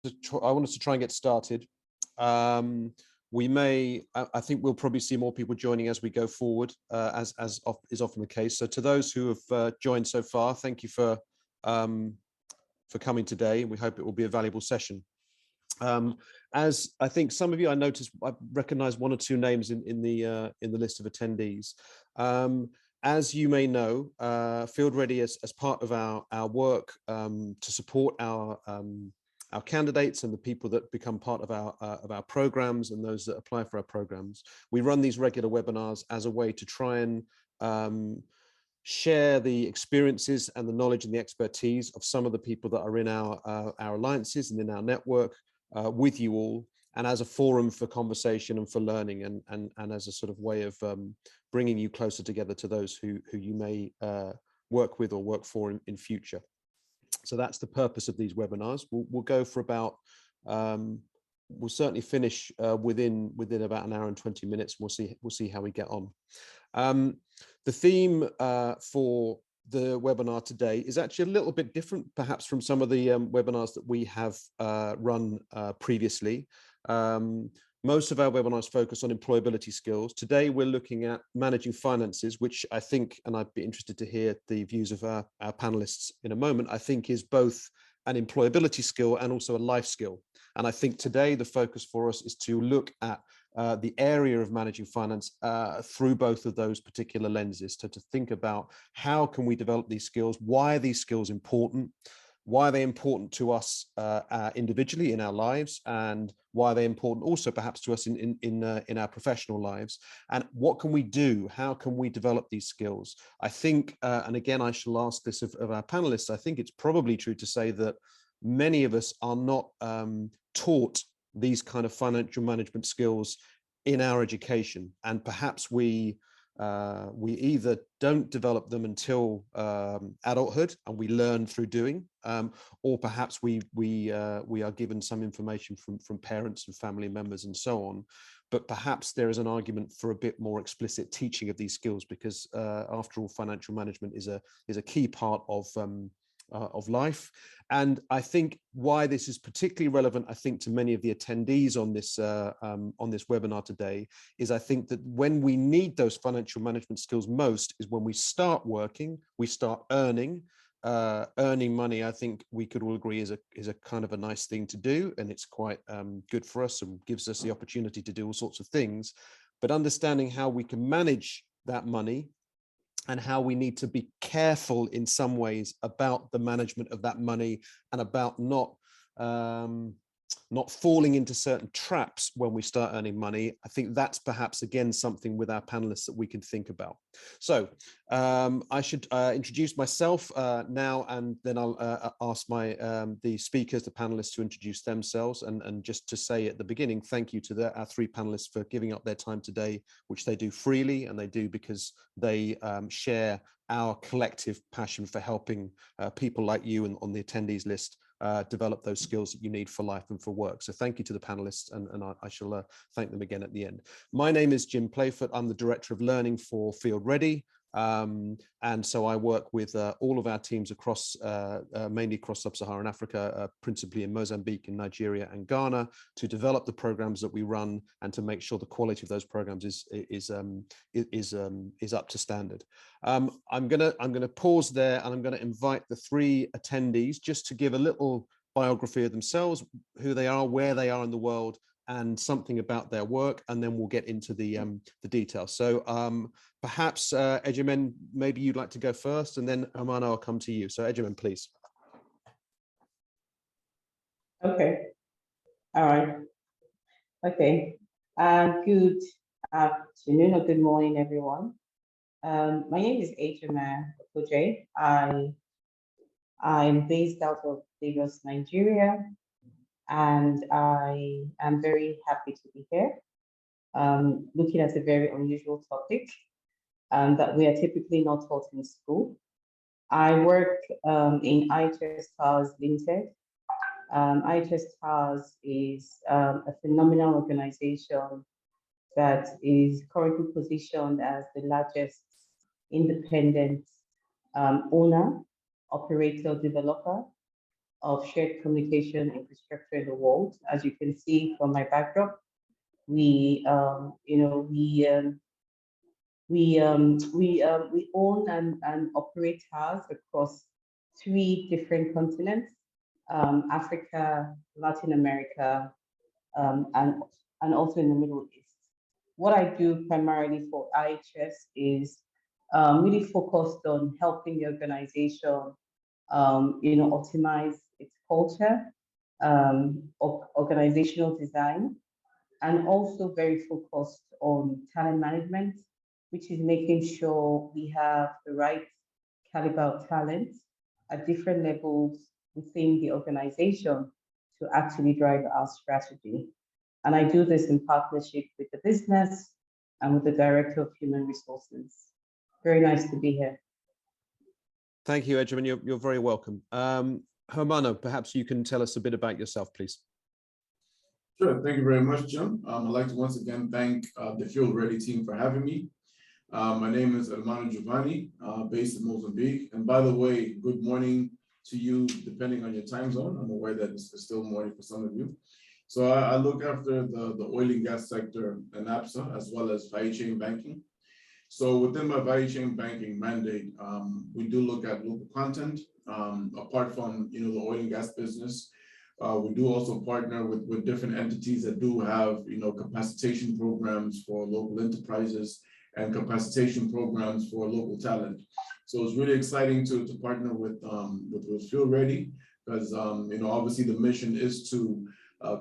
to try and get started. We may, I think we'll probably see more people joining as we go forward, as is often the case. So to those who have joined so far, thank you for coming today. We hope it will be a valuable session. As I think some of you, I noticed, I recognize one or two names in the list of attendees. As you may know, Field Ready, as part of our work to support our candidates and the people that become part of our programs and those that apply for our programs, we run these regular webinars as a way to try and share the experiences and the knowledge and the expertise of some of the people that are in our alliances and in our network with you all, and as a forum for conversation and for learning, and as a sort of way of bringing you closer together to those who you may work with or work for in future. So that's the purpose of these webinars. We'll go for about, we'll certainly finish within about an hour and 20 minutes. We'll see how we get on. The theme for the webinar today is actually a little bit different, perhaps, from some of the webinars that we have run previously. Most of our webinars focus on employability skills. Today, we're looking at managing finances, which I think, and I'd be interested to hear the views of our panelists in a moment, I think is both an employability skill and also a life skill. And I think today the focus for us is to look at the area of managing finance through both of those particular lenses, to think about how can we develop these skills, why are these skills important, why are they important to us individually in our lives, and why are they important also perhaps to us in our professional lives, and what can we do, how can we develop these skills. I think, and again, I shall ask this of our panelists, I think it's probably true to say that many of us are not taught these kind of financial management skills in our education, and perhaps we either don't develop them until adulthood and we learn through doing, or perhaps we are given some information from parents and family members and so on. But perhaps there is an argument for a bit more explicit teaching of these skills, because after all, financial management is a key part of life. And I think why this is particularly relevant, I think, to many of the attendees on this webinar today, is I think that when we need those financial management skills most is when we start working, we start earning money. I think we could all agree is a kind of a nice thing to do, and it's quite good for us and gives us the opportunity to do all sorts of things. But understanding how we can manage that money and how we need to be careful in some ways about the management of that money, and about not falling into certain traps when we start earning money. I think that's perhaps, again, something with our panelists that we can think about. So I should introduce myself now, and then I'll ask the speakers, the panelists, to introduce themselves. And just to say at the beginning, thank you to our three panelists for giving up their time today, which they do freely, and they do because they share our collective passion for helping people like you and on the attendees list develop those skills that you need for life and for work. So thank you to the panelists, and I shall thank them again at the end. My name is Jim Playfoot. I'm the Director of Learning for Field Ready. And so I work with all of our teams across, mainly across Sub-Saharan Africa, principally in Mozambique, in Nigeria and Ghana, to develop the programs that we run and to make sure the quality of those programs is up to standard. I'm gonna pause there, and I'm gonna invite the three attendees just to give a little biography of themselves, who they are, where they are in the world, and something about their work, and then we'll get into the details. So perhaps Ejemen, maybe you'd like to go first, and then Hermano, I'll come to you. So Ejemen, please. Okay. All right. Okay. Good afternoon or good morning, everyone. My name is Ejemen Okojie. I'm based out of Lagos, Nigeria, and I am very happy to be here, looking at a very unusual topic that we are typically not taught in school. I work in IHS Towers Limited. IHS Towers is a phenomenal organization that is currently positioned as the largest independent owner, operator, developer of shared communication infrastructure in the world. As you can see from my backdrop, we own and operate towers across 3 different continents: Africa, Latin America, and also in the Middle East. What I do primarily for IHS is really focused on helping the organization, optimize its culture, organizational design, and also very focused on talent management, which is making sure we have the right caliber of talent at different levels within the organization to actually drive our strategy. And I do this in partnership with the business and with the Director of Human Resources. Very nice to be here. Thank you, Ejemen. You're very welcome. Hermano, perhaps you can tell us a bit about yourself, please. Sure. Thank you very much, Jim. I'd like to once again thank the Field Ready team for having me. My name is Hermano Juvane, based in Mozambique. And by the way, good morning to you, depending on your time zone. I'm aware that it's still morning for some of you. So I look after the oil and gas sector in Absa, as well as value chain banking. So within my value chain banking mandate, we do look at local content. Apart from the oil and gas business, we do also partner with different entities that do have capacitation programs for local enterprises and capacitation programs for local talent. So it's really exciting to partner with Field Ready, because obviously the mission is to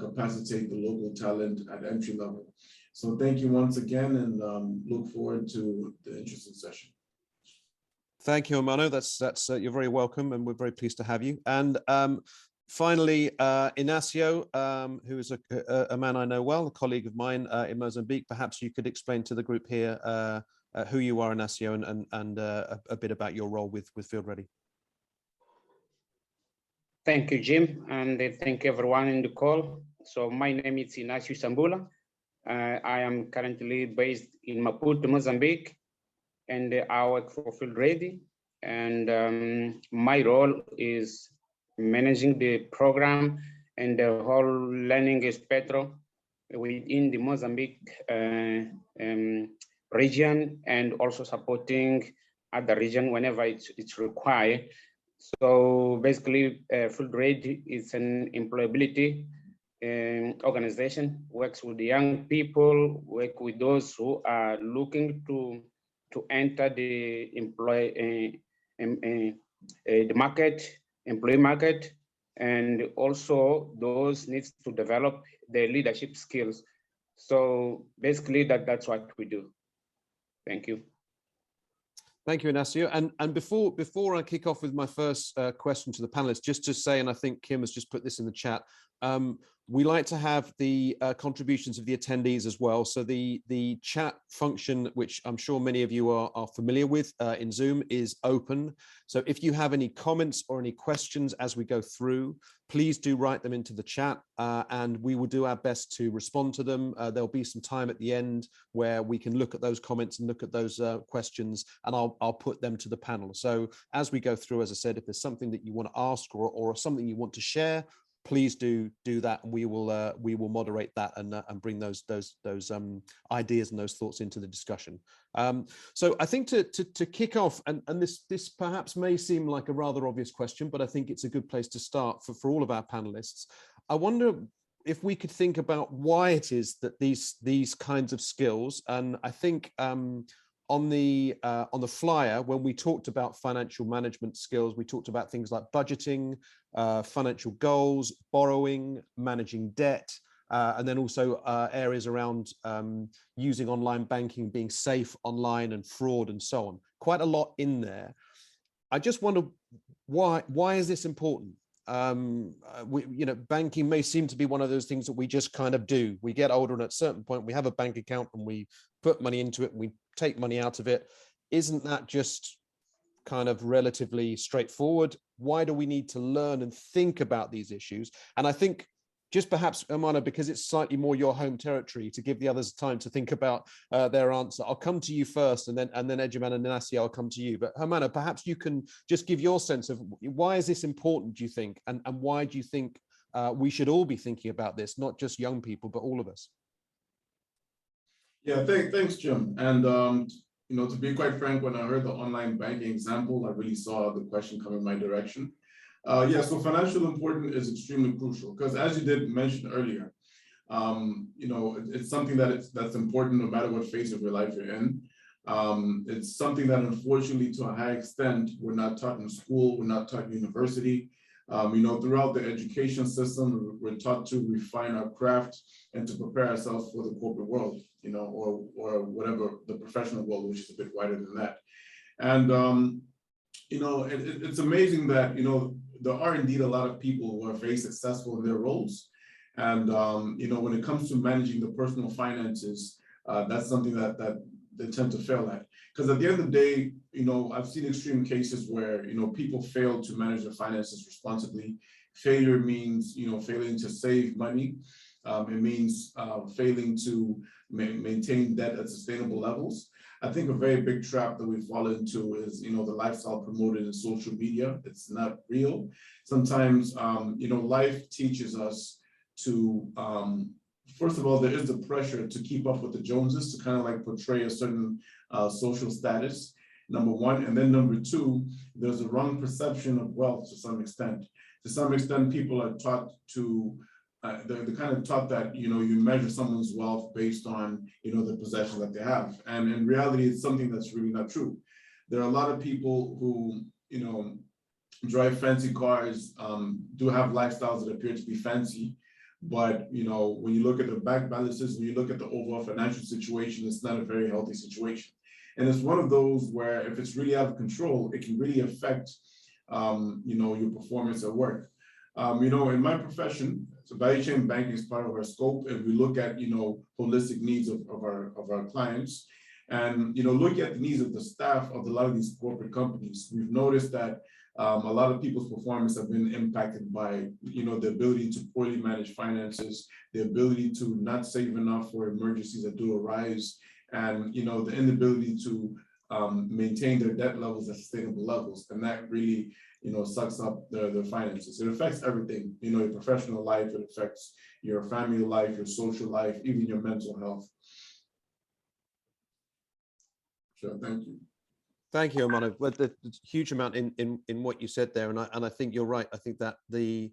capacitate the local talent at entry level. So thank you once again, and look forward to the interesting session. Thank you, Hermano. That's you're very welcome, and we're very pleased to have you. And finally, Inacio, who is a man I know well, a colleague of mine in Mozambique. Perhaps you could explain to the group here who you are, Inacio, and a bit about your role with Field Ready. Thank you, Jim, and thank everyone in the call. So my name is Inacio Sambula. I am currently based in Maputo, Mozambique, and I work for Field Ready. And my role is managing the program and the whole learning spectrum within the Mozambique region, and also supporting other region whenever it's required. So basically, Field Ready is an employability organization, works with the young people, work with those who are looking to enter the employee market, and also those needs to develop their leadership skills. So basically, that's what we do. Thank you. Thank you, Inacio. And before I kick off with my first question to the panelists, just to say, and I think Kim has just put this in the chat, we like to have the contributions of the attendees as well. So the chat function, which I'm sure many of you are familiar with in Zoom, is open. So if you have any comments or any questions as we go through, please do write them into the chat, and we will do our best to respond to them. There'll be some time at the end where we can look at those comments and look at those questions, and I'll put them to the panel. So as we go through, as I said, if there's something that you want to ask or something you want to share, please do that, and we will moderate that and bring those ideas and those thoughts into the discussion. So I think to kick off, and this perhaps may seem like a rather obvious question, but I think it's a good place to start for all of our panelists. I wonder if we could think about why it is that these kinds of skills, and I think on the flyer, when we talked about financial management skills, we talked about things like budgeting, financial goals, borrowing, managing debt, and then also areas around using online banking, being safe online, and fraud, and so on. Quite a lot in there. I just wonder why is this important? Banking may seem to be one of those things that we just kind of do. We get older, and at a certain point, we have a bank account and we put money into it, and we take money out of it. Isn't that just kind of relatively straightforward? Why do we need to learn and think about these issues? And I think just perhaps, Hermano, because it's slightly more your home territory, to give the others time to think about their answer. I'll come to you first, and then Ejemen and Inacio, I'll come to you. But Hermano, perhaps you can just give your sense of why is this important, do you think, and why do you think we should all be thinking about this, not just young people, but all of us? Yeah, thanks, Jim. And you know, to be quite frank, when I heard the online banking example, I really saw the question come in my direction. Yeah, so financial importance is extremely crucial because, as you did mention earlier, you know, it's something that's important no matter what phase of your life you're in. It's something that, unfortunately, to a high extent, we're not taught in school, we're not taught in university. You know, throughout the education system, we're taught to refine our craft and to prepare ourselves for the corporate world, you know, or whatever, the professional world, which is a bit wider than that. And you know, it's amazing that, you know, there are indeed a lot of people who are very successful in their roles. And, you know, when it comes to managing the personal finances, that's something that they tend to fail at. Because at the end of the day, you know, I've seen extreme cases where, you know, people fail to manage their finances responsibly. Failure means, you know, failing to save money. It means failing to maintain debt at sustainable levels. I think a very big trap that we fall into is, you know, the lifestyle promoted in social media. It's not real. Sometimes, you know, life teaches us to, first of all, there is the pressure to keep up with the Joneses, to kind of like portray a certain social status, number one. And then number two, there's a wrong perception of wealth to some extent. To some extent, people are taught to, they're kind of taught that, you know, you measure someone's wealth based on, you know, the possessions that they have. And in reality, it's something that's really not true. There are a lot of people who, you know, drive fancy cars, do have lifestyles that appear to be fancy. But, you know, when you look at the bank balances, when you look at the overall financial situation, it's not a very healthy situation. And it's one of those where if it's really out of control, it can really affect, you know, your performance at work. You know, in my profession, so value chain banking is part of our scope, and we look at, you know, holistic needs of our clients, and, you know, look at the needs of the staff of a lot of these corporate companies. We've noticed that a lot of people's performance have been impacted by, you know, the ability to poorly manage finances, the ability to not save enough for emergencies that do arise, and, you know, the inability to maintain their debt levels at sustainable levels. And that really, you know, sucks up their finances. It affects everything, you know, your professional life, it affects your family life, your social life, even your mental health. Sure, thank you. Thank you, Hermano. Well, there's a huge amount in what you said there, and I think you're right. I think that the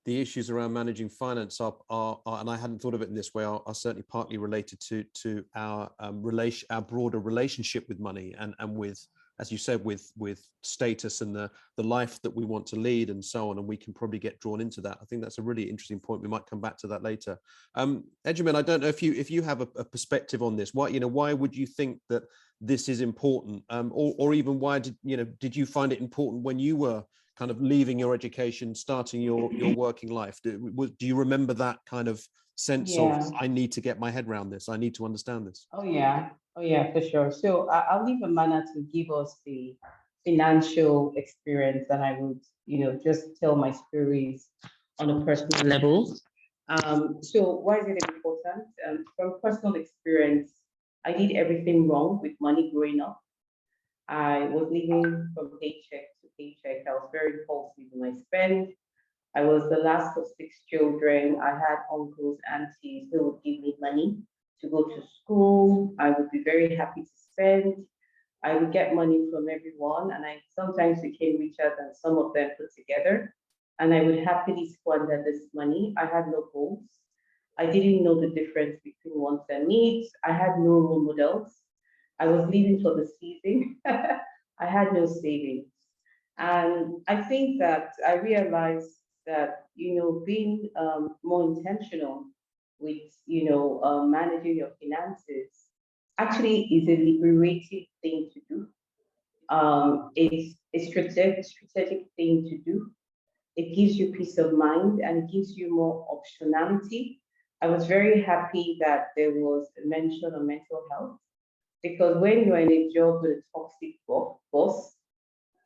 issues around managing finance are and I hadn't thought of it in this way, are certainly partly related to our broader relationship with money and with, as you said, with status and the life that we want to lead and so on. And we can probably get drawn into that. I think that's a really interesting point. We might come back to that later. Ejemen, I don't know if you have a perspective on this. Why would you think that this is important, or even why did you find it important when you were kind of leaving your education, starting your working life? Do you remember that kind of sense of, I need to get my head around this, I need to understand this? Oh yeah, for sure. So I'll leave Hermano to give us the financial experience, and I would, just tell my stories on a personal level. So why is it important? From personal experience, I did everything wrong with money growing up. I was living from paycheck to paycheck. I was very impulsive in my spend. I was the last of 6 children. I had uncles, aunties who would give me money to go to school. I would be very happy to spend. I would get money from everyone, and I sometimes became richer than some of them put together. And I would happily squander this money. I had no goals. I didn't know the difference between wants and needs. I had no role models. I was living for the season. I had no savings. And I think that I realized that, being more intentional with, managing your finances actually is a liberating thing to do. It's a strategic thing to do. It gives you peace of mind and it gives you more optionality. I was very happy that there was a mention on mental health, because when you're in a job with a toxic boss,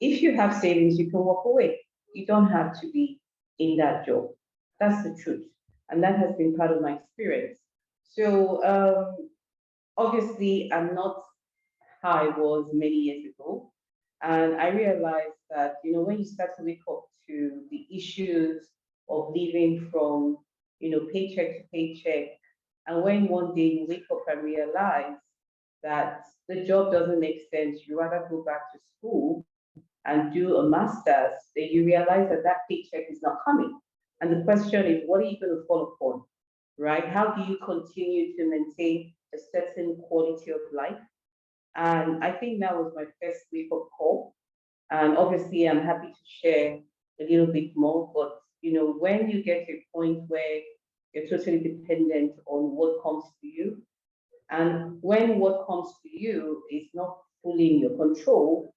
if you have savings, you can walk away. You don't have to be in that job. That's the truth. And that has been part of my experience. So obviously I'm not how I was many years ago. And I realized that, when you start to wake up to the issues of living from, paycheck to paycheck, and when one day you wake up and realize that the job doesn't make sense, you rather go back to school and do a master's, then you realize that that paycheck is not coming. And the question is, what are you going to fall upon, right? How do you continue to maintain a certain quality of life? And I think that was my first wake up call. And obviously, I'm happy to share a little bit more. But when you get to a point where you're totally dependent on what comes to you, and when what comes to you is not fully in your control,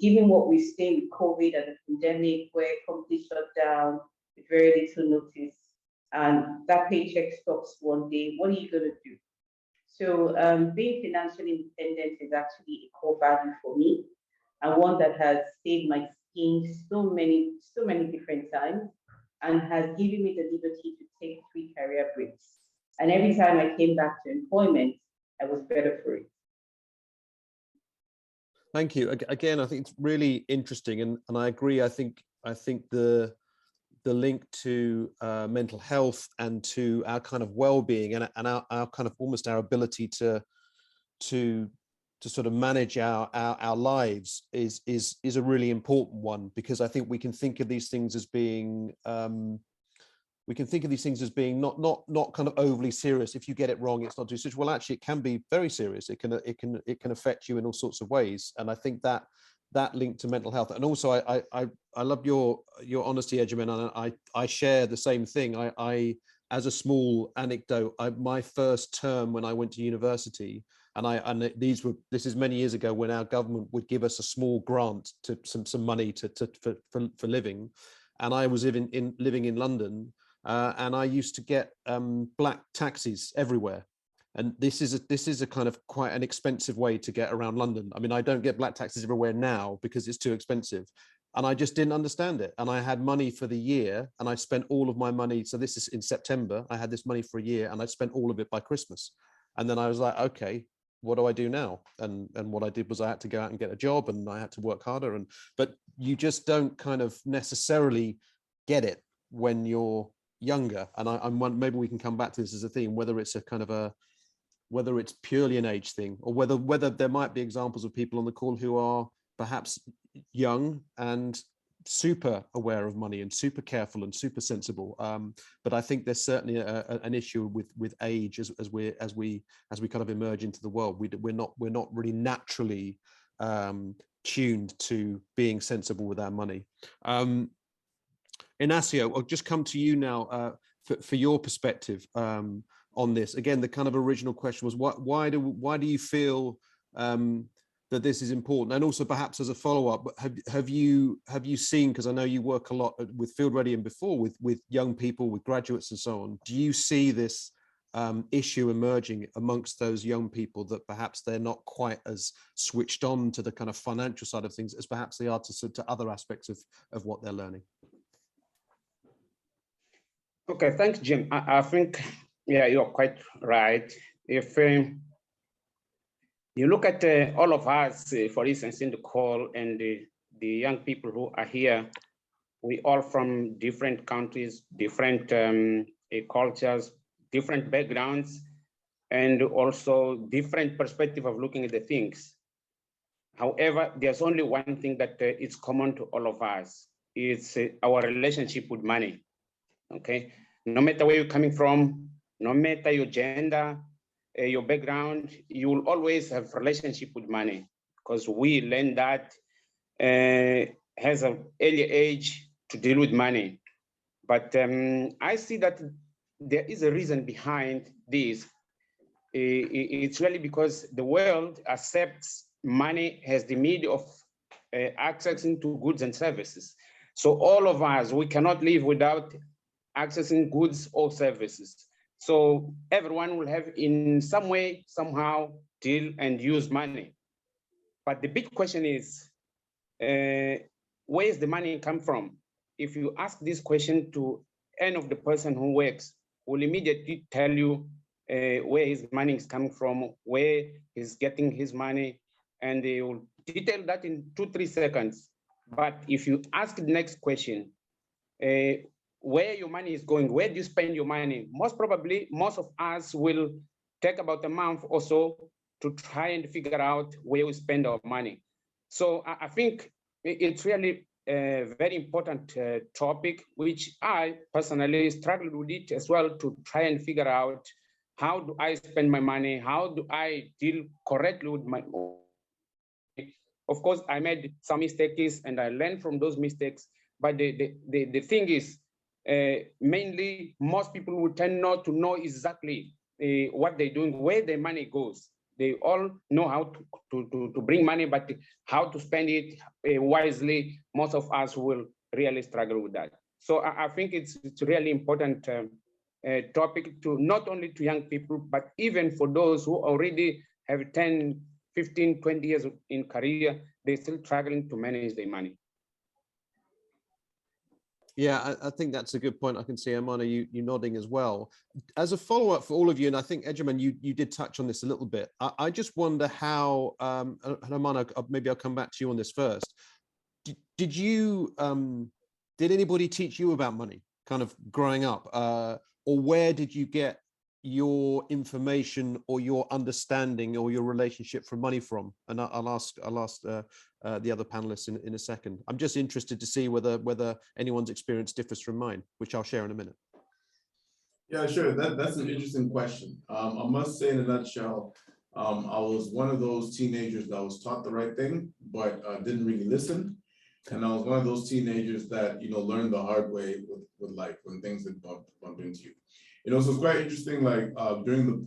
given what we've seen with COVID and the pandemic, where companies shut down with very little notice, and that paycheck stops one day, what are you going to do? So being financially independent is actually a core value for me, and one that has saved my skin so many different times, and has given me the liberty to take 3 career breaks. And every time I came back to employment, I was better for it. Thank you. Again, I think it's really interesting, and I agree. I think the link to mental health and to our kind of well-being and our kind of almost our ability to sort of manage our lives is a really important one, because I think we can think of these things as being not kind of overly serious. If you get it wrong, it's not too serious. Well, actually, it can be very serious. It can affect you in all sorts of ways. And I think that link to mental health, and also I love your honesty, Ejemen, and I share the same thing. I as a small anecdote, my first term when I went to university, and this is many years ago, when our government would give us a small grant to some money for living, and I was living in London. And I used to get black taxis everywhere, and this is a kind of quite an expensive way to get around London. I mean, I don't get black taxis everywhere now because it's too expensive, and I just didn't understand it. And I had money for the year, and I spent all of my money. So this is in September. I had this money for a year, and I spent all of it by Christmas. And then I was like, okay, what do I do now? And what I did was I had to go out and get a job, and I had to work harder. But you just don't kind of necessarily get it when you're younger. And maybe we can come back to this as a theme, whether it's a kind of whether it's purely an age thing, or whether there might be examples of people on the call who are perhaps young and super aware of money and super careful and super sensible. But I think there's certainly an issue with age as we kind of emerge into the world. We're not really naturally tuned to being sensible with our money. Inacio, I'll just come to you now for your perspective on this. Again, the kind of original question was, why do you feel that this is important? And also, perhaps as a follow-up, have you seen, because I know you work a lot with Field Ready and before with young people, with graduates and so on, do you see this issue emerging amongst those young people, that perhaps they're not quite as switched on to the kind of financial side of things as perhaps they are to other aspects of what they're learning? Okay, thanks, Jim. I think, yeah, you're quite right. If you look at all of us, for instance, in the call, and the young people who are here, we all from different countries, different cultures, different backgrounds, and also different perspective of looking at the things. However, there's only one thing that is common to all of us. It's our relationship with money. Okay, no matter where you're coming from, no matter your gender, your background, you will always have relationship with money, because we learn that has an early age to deal with money. But I see that there is a reason behind this. It's really because the world accepts money as the means of accessing to goods and services. So all of us, we cannot live without accessing goods or services. So everyone will have in some way, somehow, deal and use money. But the big question is, where is the money come from? If you ask this question to end of the person who works will immediately tell you where his money is coming from, where he's getting his money, and they will detail that in 2-3 seconds. But if you ask the next question, where your money is going, where do you spend your money? Most probably, most of us will take about a month or so to try and figure out where we spend our money. So I think it's really a very important topic, which I personally struggled with it as well, to try and figure out how do I spend my money? How do I deal correctly with my money? Of course, I made some mistakes and I learned from those mistakes. But the thing is, mainly, most people would tend not to know exactly what they're doing, where their money goes. They all know how to bring money, but how to spend it wisely, most of us will really struggle with that. So I think it's really important topic to not only to young people, but even for those who already have 10, 15, 20 years in career, they're still struggling to manage their money. Yeah, I think that's a good point. I can see Hermano, you nodding as well. As a follow-up for all of you, and I think Ejemen, you did touch on this a little bit. I just wonder how, Hermano, maybe I'll come back to you on this first. Did anybody teach you about money, kind of growing up, or where did you get your information or your understanding or your relationship from money from? And I'll ask the other panelists in a second. I'm just interested to see whether anyone's experience differs from mine, which I'll share in a minute. Yeah, sure. That's an interesting question. I must say in a nutshell, I was one of those teenagers that was taught the right thing, but didn't really listen. And I was one of those teenagers that, learned the hard way with life when things would bump into you. So it's quite interesting, like during the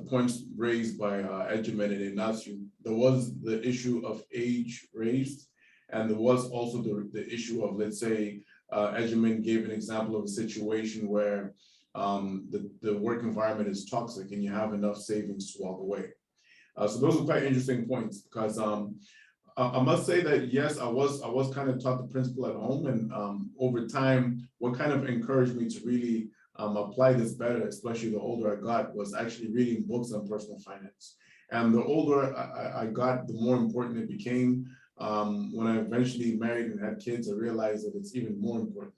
points raised by Ejemen and Inacio, there was the issue of age raised, and there was also the issue of, let's say, Ejemen gave an example of a situation where the work environment is toxic and you have enough savings to walk away. So those are quite interesting points, because I must say that, yes, I was kind of taught the principle at home, and over time, what kind of encouraged me to really apply this better, especially the older I got, was actually reading books on personal finance. And the older I got, the more important it became. When I eventually married and had kids, I realized that it's even more important.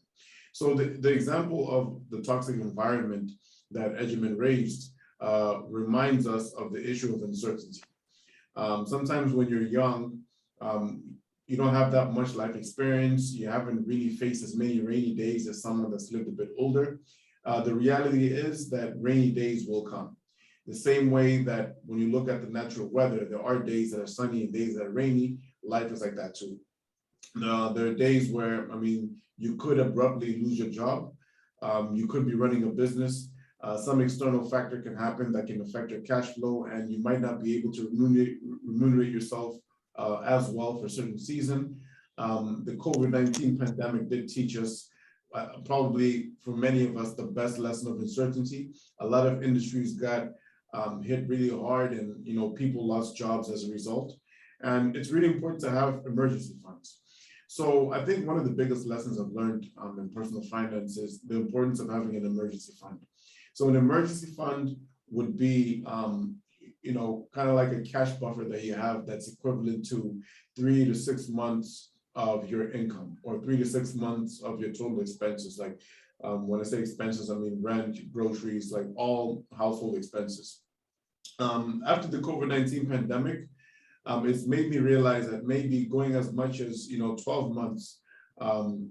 So the example of the toxic environment that Ejemen raised reminds us of the issue of uncertainty. Sometimes when you're young, you don't have that much life experience. You haven't really faced as many rainy days as someone that's lived a bit older. The reality is that rainy days will come. The same way that when you look at the natural weather, there are days that are sunny and days that are rainy. Life is like that too. There are days where, you could abruptly lose your job. You could be running a business. Some external factor can happen that can affect your cash flow, and you might not be able to remunerate yourself as well for a certain season. The COVID-19 pandemic did teach us, probably for many of us, the best lesson of uncertainty. A lot of industries got hit really hard, and people lost jobs as a result. And it's really important to have emergency funds. So I think one of the biggest lessons I've learned in personal finance is the importance of having an emergency fund. So an emergency fund would be, kind of like a cash buffer that you have that's equivalent to 3 to 6 months of your income, or 3 to 6 months of your total expenses. Like when I say expenses, I mean rent, groceries, like all household expenses. After the COVID-19 pandemic, it's made me realize that maybe going as much as 12 months of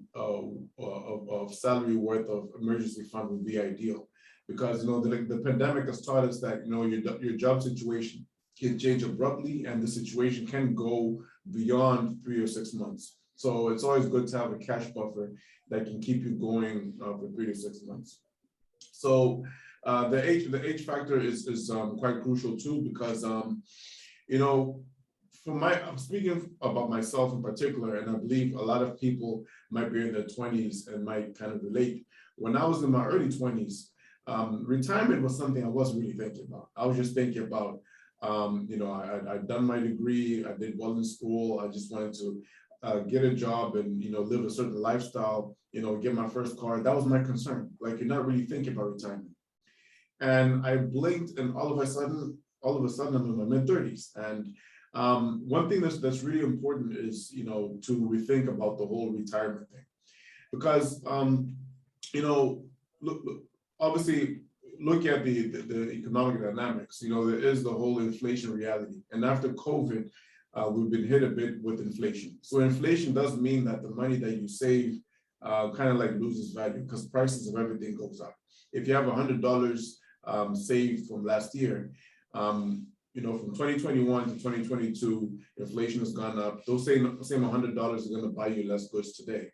salary worth of emergency fund would be ideal, because the pandemic has taught us that your job situation can change abruptly, and the situation can go beyond 3 or 6 months. So it's always good to have a cash buffer that can keep you going for 3 to 6 months. So the age factor is quite crucial too, because I'm speaking about myself in particular, and I believe a lot of people might be in their 20s and might kind of relate. When I was in my early 20s, retirement was something I wasn't really thinking about. I was just thinking about, I'd done my degree, I did well in school, I just wanted to get a job and, live a certain lifestyle, get my first car. That was my concern. Like, you're not really thinking about retirement. And I blinked, and all of a sudden, I'm in my mid-30s. And one thing that's really important is, to rethink about the whole retirement thing, because look, obviously, look at the economic dynamics. There is the whole inflation reality, and after COVID, we've been hit a bit with inflation. So inflation does mean that the money that you save kind of like loses value because prices of everything goes up. If you have $100 saved from last year, from 2021 to 2022, inflation has gone up. Those same $100 are going to buy you less goods today.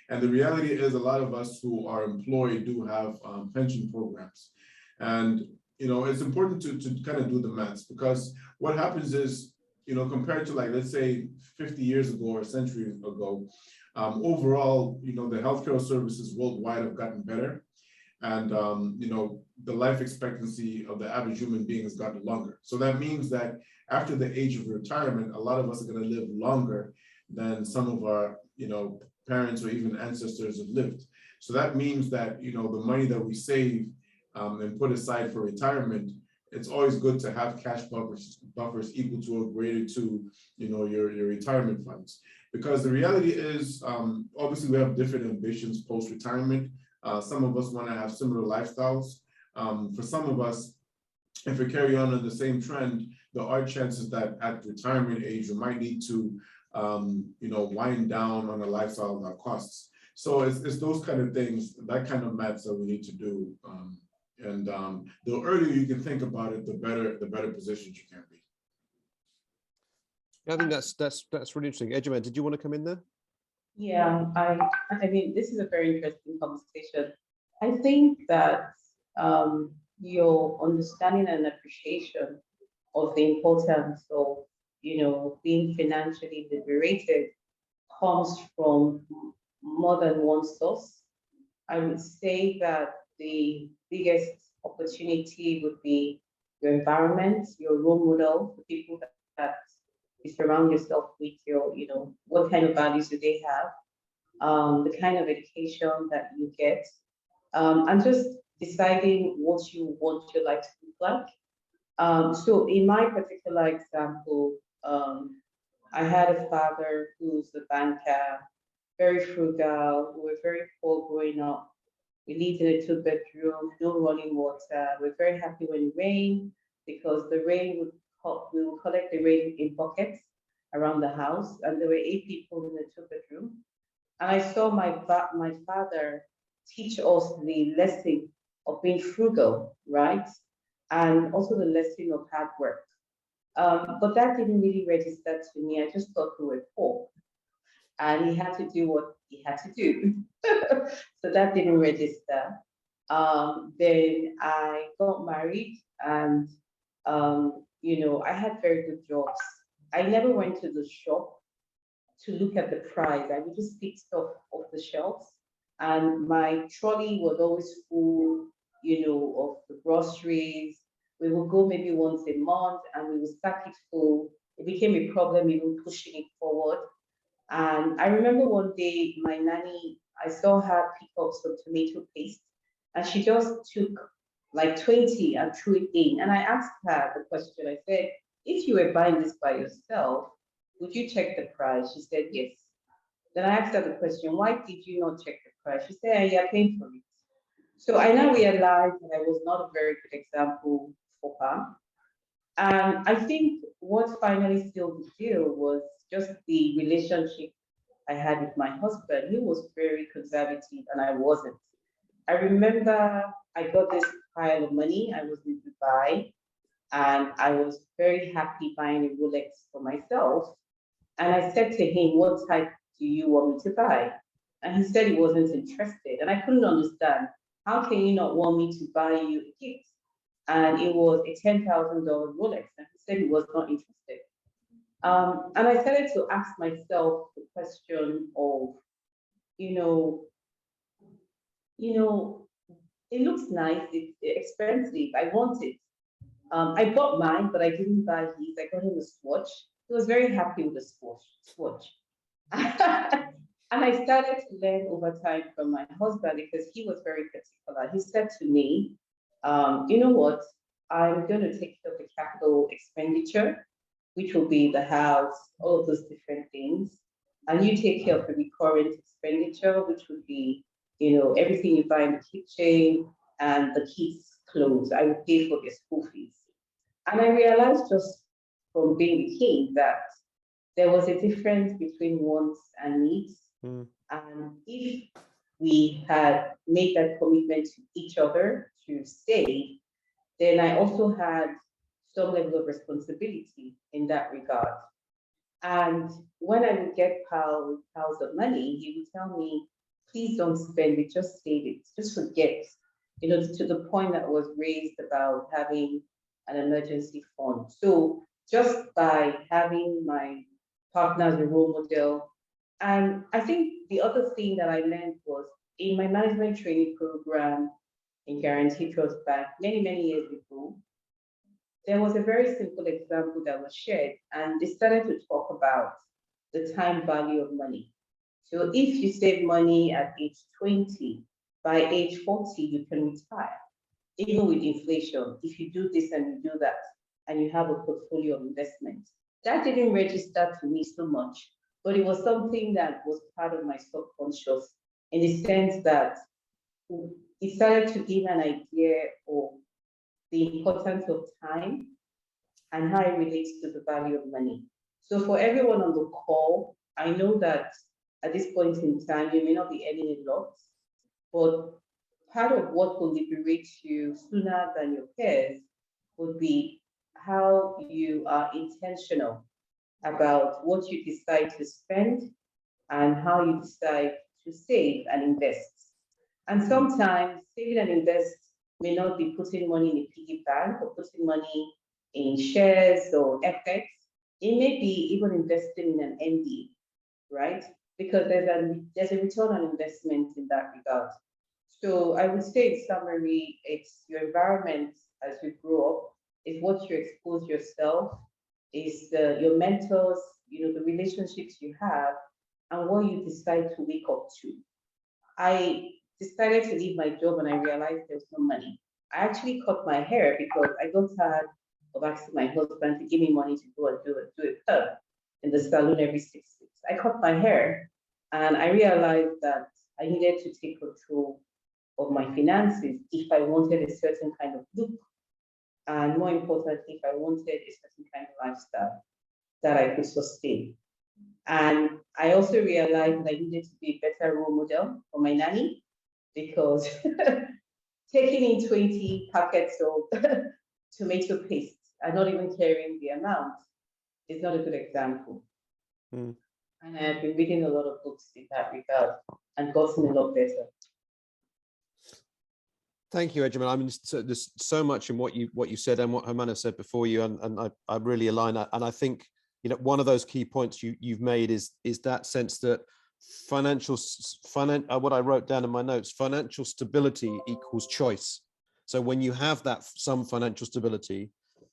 And the reality is, a lot of us who are employed do have pension programs. And, it's important to kind of do the maths, because what happens is, compared to, like, let's say 50 years ago or a century ago, overall, the healthcare services worldwide have gotten better. And, the life expectancy of the average human being has gotten longer. So that means that after the age of retirement, a lot of us are going to live longer than some of our, parents or even ancestors have lived. So that means that, the money that we save and put aside for retirement, it's always good to have cash buffers equal to or greater to, your retirement funds. Because the reality is, obviously, we have different ambitions post-retirement. Some of us want to have similar lifestyles. For some of us, if we carry on the same trend, there are chances that at retirement age, we might need to, wind down on the lifestyle that costs. So it's those kind of things, that kind of maths that we need to do. And the earlier you can think about it, the better positioned you can be. I think that's really interesting. Ejemen, did you want to come in there? Yeah, I mean, this is a very interesting conversation. I think that your understanding and appreciation of the importance of, being financially liberated comes from more than one source. I would say that the biggest opportunity would be your environment, your role model, the people that you surround yourself with, what kind of values do they have, the kind of education that you get, and just deciding what you want your life to look like. So in my particular example, I had a father who's a banker, very frugal. We were very poor growing up. We lived in a 2-bedroom, no running water. We're very happy when it rained, because the rain we would collect the rain in buckets around the house, and there were 8 people in the 2-bedroom. And I saw my father teach us the lesson of being frugal, right? And also the lesson of hard work. But that didn't really register to me. I just thought we were poor, and he had to do what he had to do. So that didn't register. Then I got married, and I had very good jobs. I never went to the shop to look at the price. I would just pick stuff off the shelves, and my trolley was always full, of the groceries. We would go maybe once a month, and we would stack it full. It became a problem even pushing it forward. And I remember one day my nanny, I saw her pick up some tomato paste, and she just took like 20 and threw it in. And I asked her the question. I said, if you were buying this by yourself, would you check the price? She said, yes. Then I asked her the question, why did you not check the price? She said, you're paying for it. So I now realized that I was not a very good example for her. And I think what finally sealed the deal was just the relationship I had with my husband. He was very conservative and I wasn't. I remember I got this pile of money. I was in Dubai, and I was very happy buying a Rolex for myself. And I said to him, what type do you want me to buy? And he said he wasn't interested. And I couldn't understand, how can you not want me to buy you a gift? And it was a $10,000 Rolex. And he said he was not interested. And I started to ask myself the question of, it looks nice, it's expensive, I want it. I bought mine, but I didn't buy his. I got him a swatch. He was very happy with the swatch. And I started to learn over time from my husband because he was very particular. He said to me, you know what, I'm going to take care of the capital expenditure, which will be the house, all of those different things. And you take care of the recurrent expenditure, which would be, everything you buy in the kitchen and the kids' clothes. I will pay for their school fees. And I realized just from being with him that there was a difference between wants and needs. And if we had made that commitment to each other to save, then I also had some level of responsibility in that regard. And when I would get piles of money, he would tell me, please don't spend it, just save it, just forget, to the point that was raised about having an emergency fund. So just by having my partner as a role model, and I think the other thing that I learned was in my management training program in Guarantee Trust Bank many, many years ago, there was a very simple example that was shared, and they started to talk about the time value of money. So if you save money at age 20, by age 40, you can retire. Even with inflation, if you do this and you do that, and you have a portfolio of investments. That didn't register to me so much, but it was something that was part of my subconscious in the sense that it started to give an idea of the importance of time and how it relates to the value of money. So for everyone on the call, I know that at this point in time, you may not be earning a lot, but part of what will liberate you sooner than your peers would be how you are intentional about what you decide to spend and how you decide to save and invest. And sometimes saving and invest may not be putting money in a piggy bank or putting money in shares or FX. It may be even investing in an MD, right? Because there's a return on investment in that regard. So I would say in summary, it's your environment as you grow up, is what you expose yourself, is your mentors, the relationships you have, and what you decide to wake up to. I decided to leave my job and I realized there was no money. I actually cut my hair because I got tired of asking my husband to give me money to go and do a perm in the salon every 6 weeks. I cut my hair and I realized that I needed to take control of my finances if I wanted a certain kind of look. And more importantly, if I wanted a certain kind of lifestyle that I could sustain. And I also realized that I needed to be a better role model for my nanny because taking in 20 packets of tomato paste and not even caring the amount is not a good example. And I have been reading a lot of books in that regard and gotten a lot better. Thank you, Ejemen. I mean, there's so much in what you said and what Hermano said before you, and I really align. And I think one of those key points you've made is that sense that what I wrote down in my notes, financial stability equals choice. So when you have some financial stability,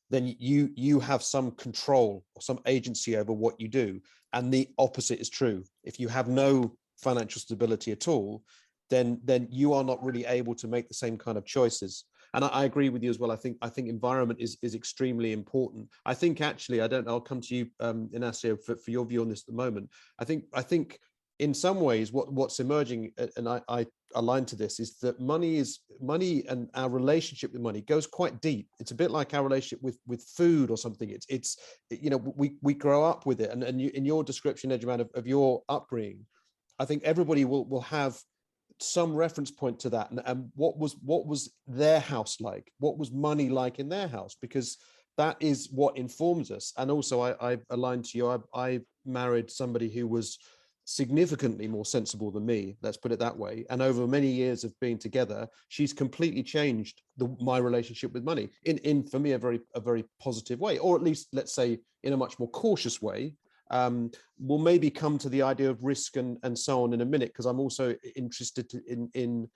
then you have some control or some agency over what you do. And the opposite is true. If you have no financial stability at all, then you are not really able to make the same kind of choices. And I agree with you as well. I think environment is extremely important. I think actually, I'll come to you, Inacio, for your view on this at the moment. I think in some ways what's emerging, and I align to this, is that money and our relationship with money goes quite deep. It's a bit like our relationship with food or something. It's we grow up with it. And you, in your description, Ejemen, of your upbringing, I think everybody will have some reference point to that, and what was their house like, what was money like in their house, because that is what informs us. And also I aligned to you, I married somebody who was significantly more sensible than me, let's put it that way, and over many years of being together, she's completely changed my relationship with money in for me a very positive way, or at least let's say in a much more cautious way. We'll maybe come to the idea of risk and so on in a minute, because I'm also interested in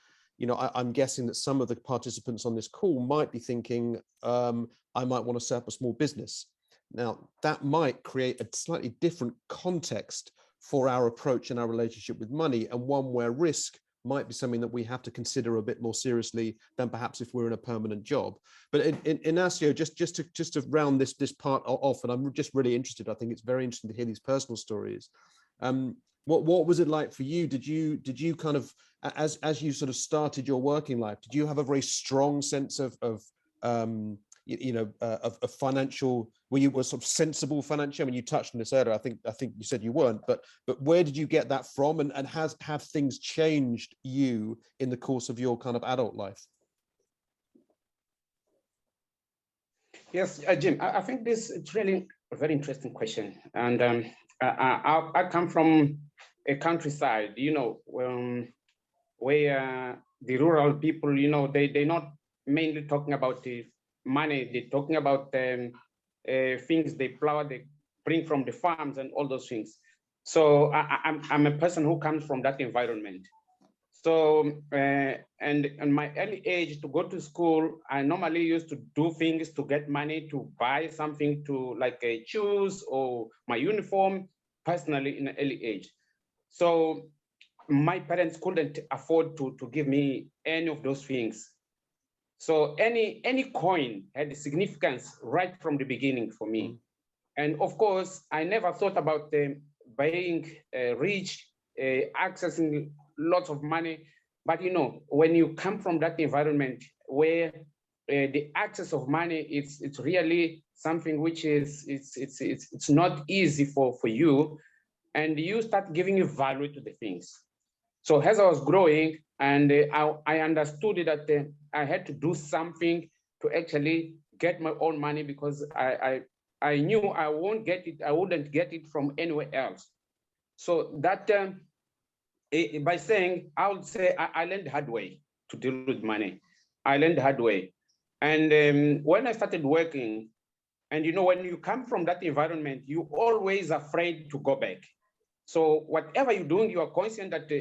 I'm guessing that some of the participants on this call might be thinking, I might want to set up a small business. Now, that might create a slightly different context for our approach and our relationship with money, and one where risk might be something that we have to consider a bit more seriously than perhaps if we're in a permanent job. But Inacio, just to round this part off, and I'm just really interested. I think it's very interesting to hear these personal stories. What was it like for you? Did you kind of, as you sort of started your working life, did you have a very strong sense of financial, were you sort of sensible financially? I mean, you touched on this earlier. I think you said you weren't, but where did you get that from? And have things changed you in the course of your kind of adult life? Yes, Jim, I think this is really a very interesting question. And I come from a countryside, where the rural people, they're not mainly talking about the money. They're talking about things they plow, they bring from the farms and all those things. So I'm a person who comes from that environment. So, and in my early age to go to school, I normally used to do things to get money to buy something to like shoes or my uniform personally in an early age. So my parents couldn't afford to give me any of those things. So any coin had significance right from the beginning for me. And of course, I never thought about being rich, accessing lots of money. But when you come from that environment where the access of money, it's really something which is it's not easy for you, and you start giving value to the things. So as I was growing, and I understood that I had to do something to actually get my own money, because I knew I wouldn't get it from anywhere else. So that by saying, I would say I learned the hard way to deal with money. I learned the hard way. And when I started working, and when you come from that environment, you're always afraid to go back. So whatever you're doing, you are conscious that,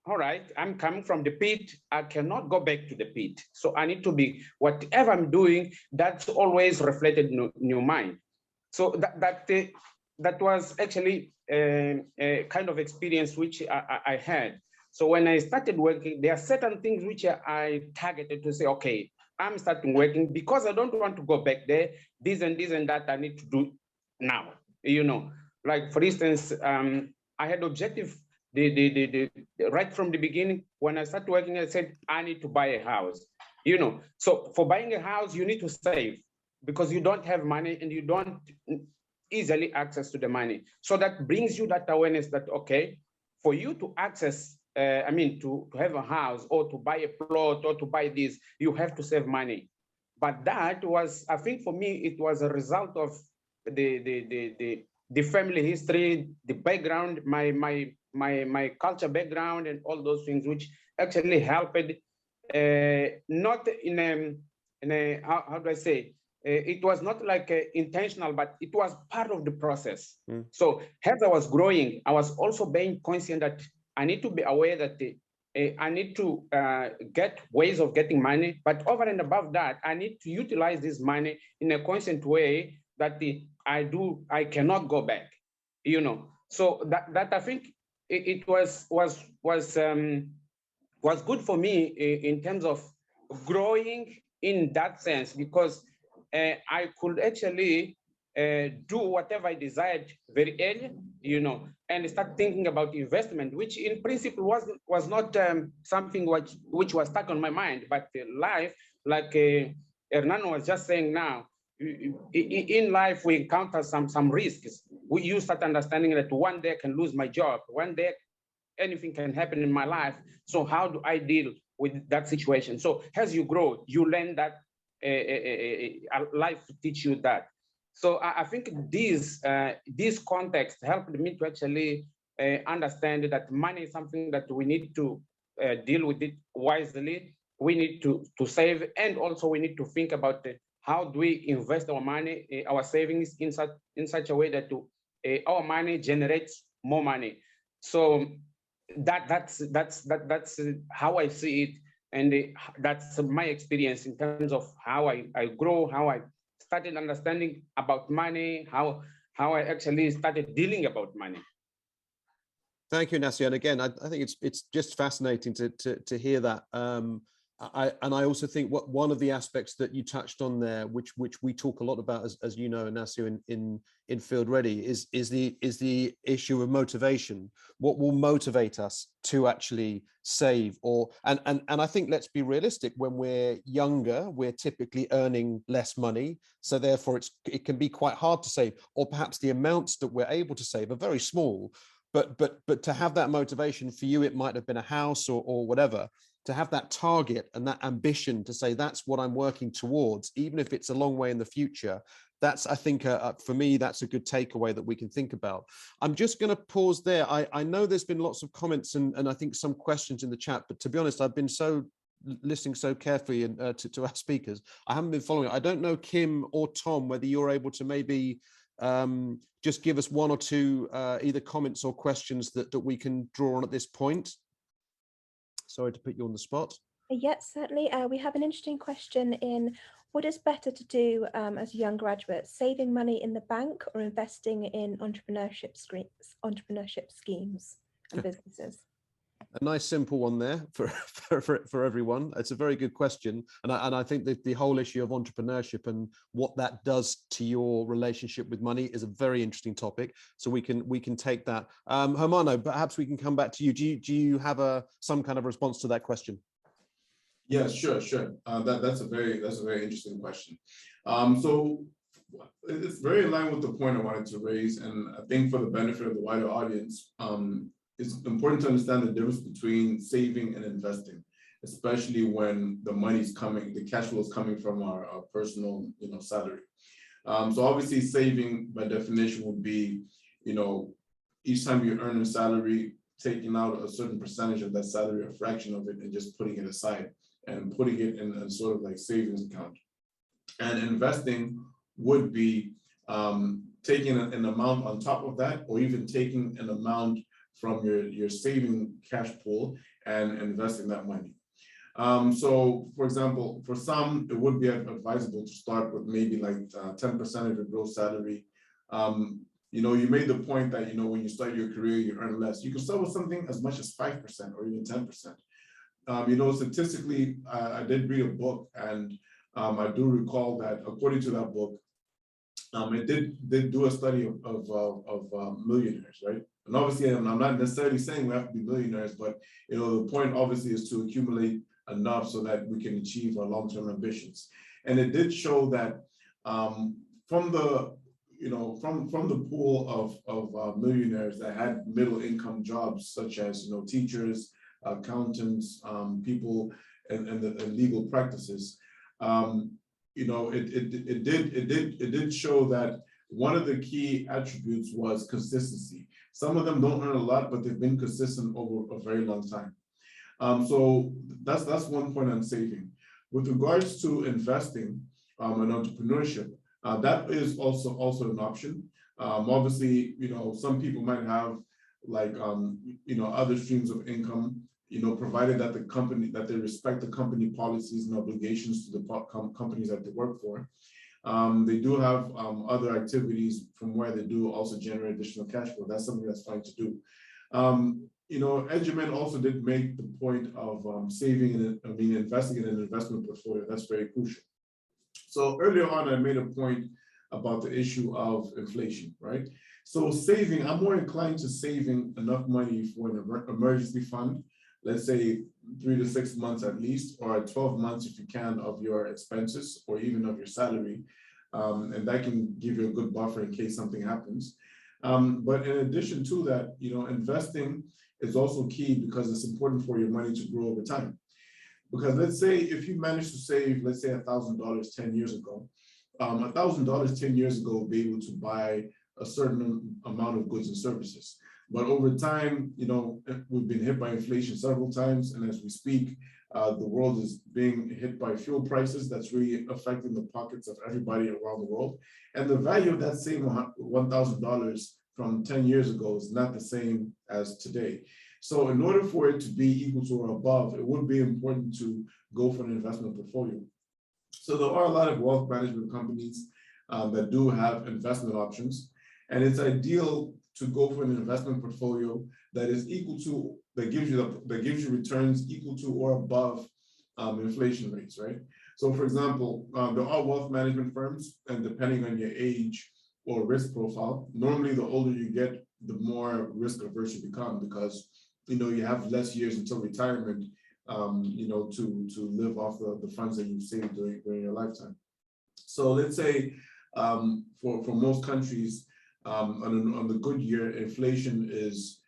all right, I'm coming from the pit, I cannot go back to the pit. So I need to be, whatever I'm doing, that's always reflected in your mind. So that was actually a kind of experience which I had. So when I started working, there are certain things which I targeted to say, okay, I'm starting working because I don't want to go back there. This and that I need to do now. Like for instance, I had objective right from the beginning. When I started working, I said I need to buy a house. So for buying a house, you need to save, because you don't have money and you don't easily access to the money. So that brings you that awareness that, okay, for you to access, to have a house or to buy a plot or to buy this, you have to save money. But that was, I think for me, it was a result of the family history, the background, my culture background and all those things, which actually helped, not in a how do I say, it was not like intentional, but it was part of the process. So as I was growing, I was also being conscious that I need to be aware that I need to get ways of getting money, but over and above that, I need to utilize this money in a constant way that I cannot go back, So that I think it was good for me in terms of growing in that sense, because I could actually do whatever I desired very early, and start thinking about investment, which in principle was not something which was stuck on my mind, but life, like Hermano was just saying now, in life we encounter some risks. You start understanding that one day I can lose my job, one day anything can happen in my life. So how do I deal with that situation? So as you grow, you learn that life teach you that. So I think this context helped me to actually understand that money is something that we need to deal with it wisely. We need to save, and also we need to think about how do we invest our money, our savings in such a way that our money generates more money. So that's how I see it, and that's my experience in terms of how I grow, how I started understanding about money, how I actually started dealing about money. Thank you, Inacio. And again, I think it's just fascinating to hear that. I also think one of the aspects that you touched on there, which we talk a lot about, as you know, Inacio, in Field Ready, is the issue of motivation. What will motivate us to actually save? And I think, let's be realistic, when we're younger, we're typically earning less money, so therefore it can be quite hard to save, or perhaps the amounts that we're able to save are very small. But to have that motivation, for you, it might have been a house or whatever. To have that target and that ambition to say, that's what I'm working towards, even if it's a long way in the future, that's, I think, for me, that's a good takeaway that we can think about. I'm just going to pause there. I know there's been lots of comments and I think some questions in the chat, but to be honest, I've been listening so carefully to our speakers. I haven't been following it. I don't know, Kim or Tom, whether you're able to maybe just give us one or two either comments or questions that we can draw on at this point. Sorry to put you on the spot. Yes, certainly. We have an interesting question in: what is better to do as a young graduate, saving money in the bank or investing in entrepreneurship schemes and businesses? A nice simple one there for everyone. It's a very good question, and I think that the whole issue of entrepreneurship and what that does to your relationship with money is a very interesting topic. So we can take that. Hermano, perhaps we can come back to you. Do you have some kind of response to that question? Yeah, sure. That's a very interesting question. So it's very in line with the point I wanted to raise, and I think for the benefit of the wider audience, it's important to understand the difference between saving and investing, especially when the money's coming, the cash flow is coming from our personal, salary. So obviously, saving by definition would be, each time you earn a salary, taking out a certain percentage of that salary, a fraction of it, and just putting it aside and putting it in a sort of like savings account. And investing would be taking an amount on top of that, or even taking an amount from your saving cash pool and investing that money. So for example, for some, it would be advisable to start with maybe like 10% of your gross salary. You made the point that, when you start your career, you earn less. You can start with something as much as 5% or even 10%. Statistically, I did read a book, and I do recall that according to that book, it did do a study of millionaires, right? And obviously, I'm not necessarily saying we have to be millionaires, but the point obviously is to accumulate enough so that we can achieve our long-term ambitions. And it did show that from the pool of millionaires that had middle-income jobs, such as teachers, accountants, people and the legal practices, it did show that one of the key attributes was consistency. Some of them don't earn a lot, but they've been consistent over a very long time. So that's one point on saving. With regards to investing and entrepreneurship, that is also an option. Obviously, some people might have like other streams of income, provided that they respect the company policies and obligations to the companies that they work for. They do have other activities from where they do also generate additional cash flow. That's something that's fine to do. Ejemen also did make the point of investing in an investment portfolio. That's very crucial. So earlier on, I made a point about the issue of inflation, right? So saving, I'm more inclined to saving enough money for an emergency fund, let's say 3 to 6 months at least, or 12 months if you can, of your expenses or even of your salary. And that can give you a good buffer in case something happens. But in addition to that, investing is also key because it's important for your money to grow over time. Because let's say if you manage to save, let's say $1,000 10 years ago, $1,000 10 years ago will be able to buy a certain amount of goods and services. But over time, we've been hit by inflation several times. And as we speak, the world is being hit by fuel prices. That's really affecting the pockets of everybody around the world. And the value of that same $1,000 from 10 years ago is not the same as today. So in order for it to be equal to or above, it would be important to go for an investment portfolio. So there are a lot of wealth management companies that do have investment options. And it's ideal to go for an investment portfolio that is equal to, that gives you returns equal to or above inflation rates, right? So for example, there are wealth management firms, and depending on your age or risk profile, normally the older you get, the more risk averse you become, because you have less years until retirement, to live off the funds that you've saved during your lifetime. So let's say for most countries, on the good year, inflation is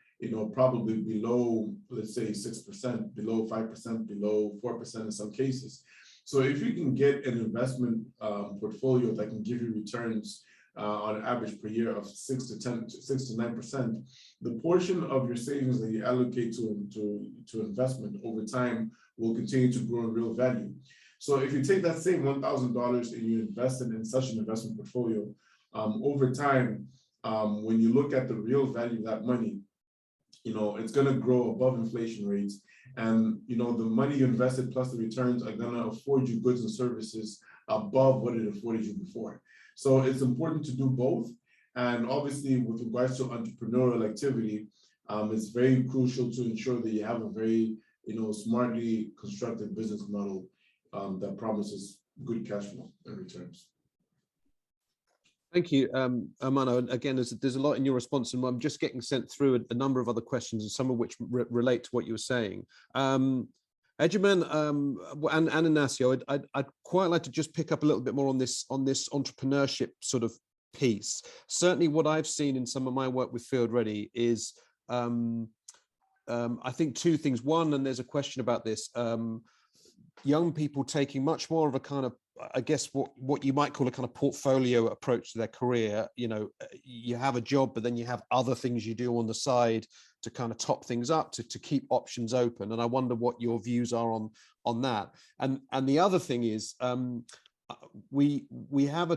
probably below, let's say 6%, below 5%, below 4% in some cases. So if you can get an investment portfolio that can give you returns on average per year of 6 to 9%, the portion of your savings that you allocate to investment over time will continue to grow in real value. So if you take that same $1,000 and you invest it in such an investment portfolio, over time, when you look at the real value of that money, it's going to grow above inflation rates. And, the money you invested plus the returns are going to afford you goods and services above what it afforded you before. So it's important to do both. And obviously, with regards to entrepreneurial activity, it's very crucial to ensure that you have a very, smartly constructed business model that promises good cash flow and returns. Thank you, Hermano. And again, there's a lot in your response, and I'm just getting sent through a number of other questions, and some of which relate to what you were saying. Ejemen and Inacio, I'd quite like to just pick up a little bit more on this entrepreneurship sort of piece. Certainly, what I've seen in some of my work with Field Ready is, I think, two things. One, and there's a question about this. Young people taking much more of a kind of, I guess, what you might call a kind of portfolio approach to their career. You have a job, but then you have other things you do on the side to kind of top things up, to keep options open. And I wonder what your views are on that. And the other thing is, we have a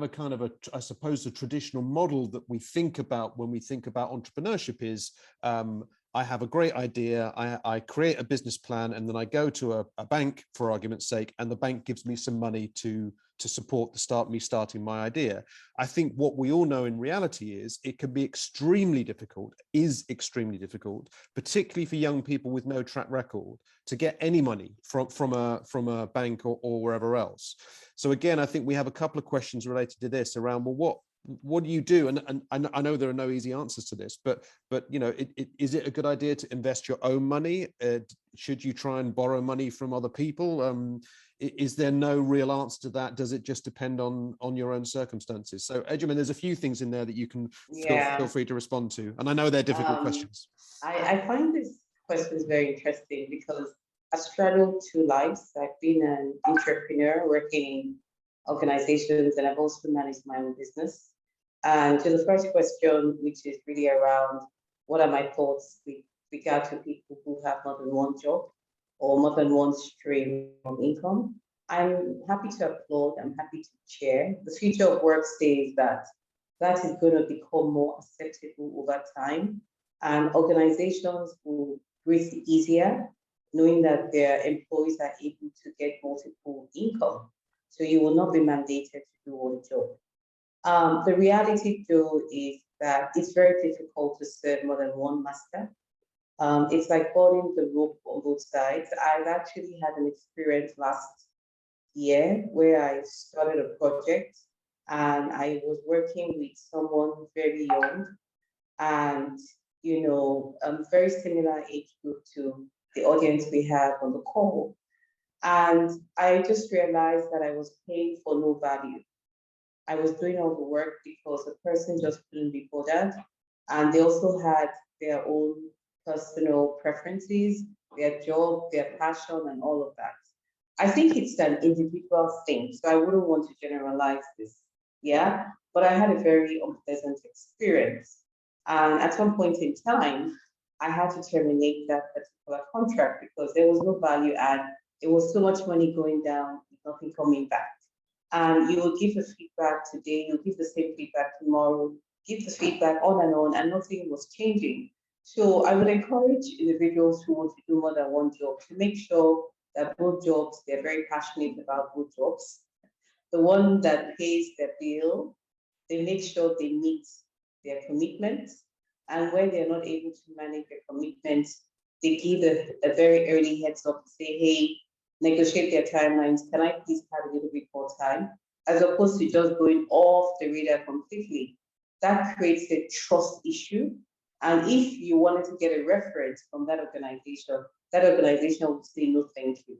kind of I suppose, a traditional model that we think about when we think about entrepreneurship is, I have a great idea, I create a business plan, and then I go to a bank, for argument's sake, and the bank gives me some money to support me starting my idea. I think what we all know in reality is it can be extremely difficult, particularly for young people with no track record, to get any money from a bank or wherever else. So again, I think we have a couple of questions related to this around, well, what do you do? And I know there are no easy answers to this, but is it a good idea to invest your own money? Should you try and borrow money from other people? Is there no real answer to that? Does it just depend on your own circumstances? So, Ejemen, there's a few things in there that you can feel free to respond to, and I know they're difficult questions. I find these questions very interesting because I straddled two lives. I've been an entrepreneur working in organizations, and I've also managed my own business. And to the first question, which is really around what are my thoughts with regard to people who have more than one job or more than one stream of income, I'm happy to applaud, I'm happy to share. The future of work says that is going to become more acceptable over time, and organizations will breathe easier knowing that their employees are able to get multiple income. So you will not be mandated to do one job. The reality, though, is that it's very difficult to serve more than one master. It's like following the rope on both sides. I've actually had an experience last year where I started a project and I was working with someone very young and, very similar age group to the audience we have on the call. And I just realized that I was paying for no value. I was doing all the work because the person just couldn't be bothered. And they also had their own personal preferences, their job, their passion, and all of that. I think it's an individual thing, so I wouldn't want to generalize this, yeah? But I had a very unpleasant experience. And at some point in time, I had to terminate that particular contract because there was no value add. It was so much money going down, nothing coming back. And you will give the feedback today, you'll give the same feedback tomorrow, give the feedback on, and nothing was changing. So I would encourage individuals who want to do more than one job to make sure that both jobs, they're very passionate about both jobs. The one that pays their bill, They make sure they meet their commitments. And when they're not able to manage their commitments, they give a very early heads up to say, hey, negotiate their timelines. Can I please have a little bit more time? As opposed to just going off the radar completely. That creates a trust issue. And if you wanted to get a reference from that organization would say, no, thank you.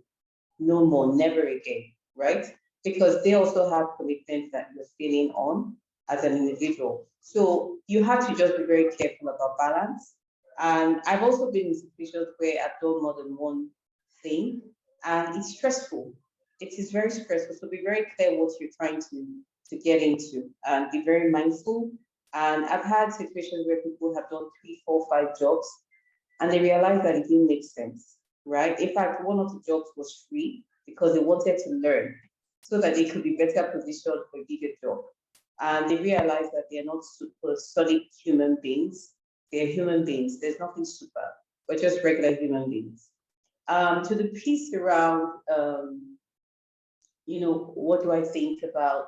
No more, never again, right? Because they also have commitments that you're feeling on as an individual. So you have to just be very careful about balance. And I've also been in situations where I've done more than one thing, and it's stressful. It is very stressful. So be very clear what you're trying to get into and be very mindful. And I've had situations where people have done 3, 4, 5 jobs and they realized that it didn't make sense, right? In fact, one of the jobs was free because they wanted to learn so that they could be better positioned for a bigger job. And they realized that they're not super solid human beings. They're human beings. There's nothing super, but just regular human beings. To the piece around, what do I think about,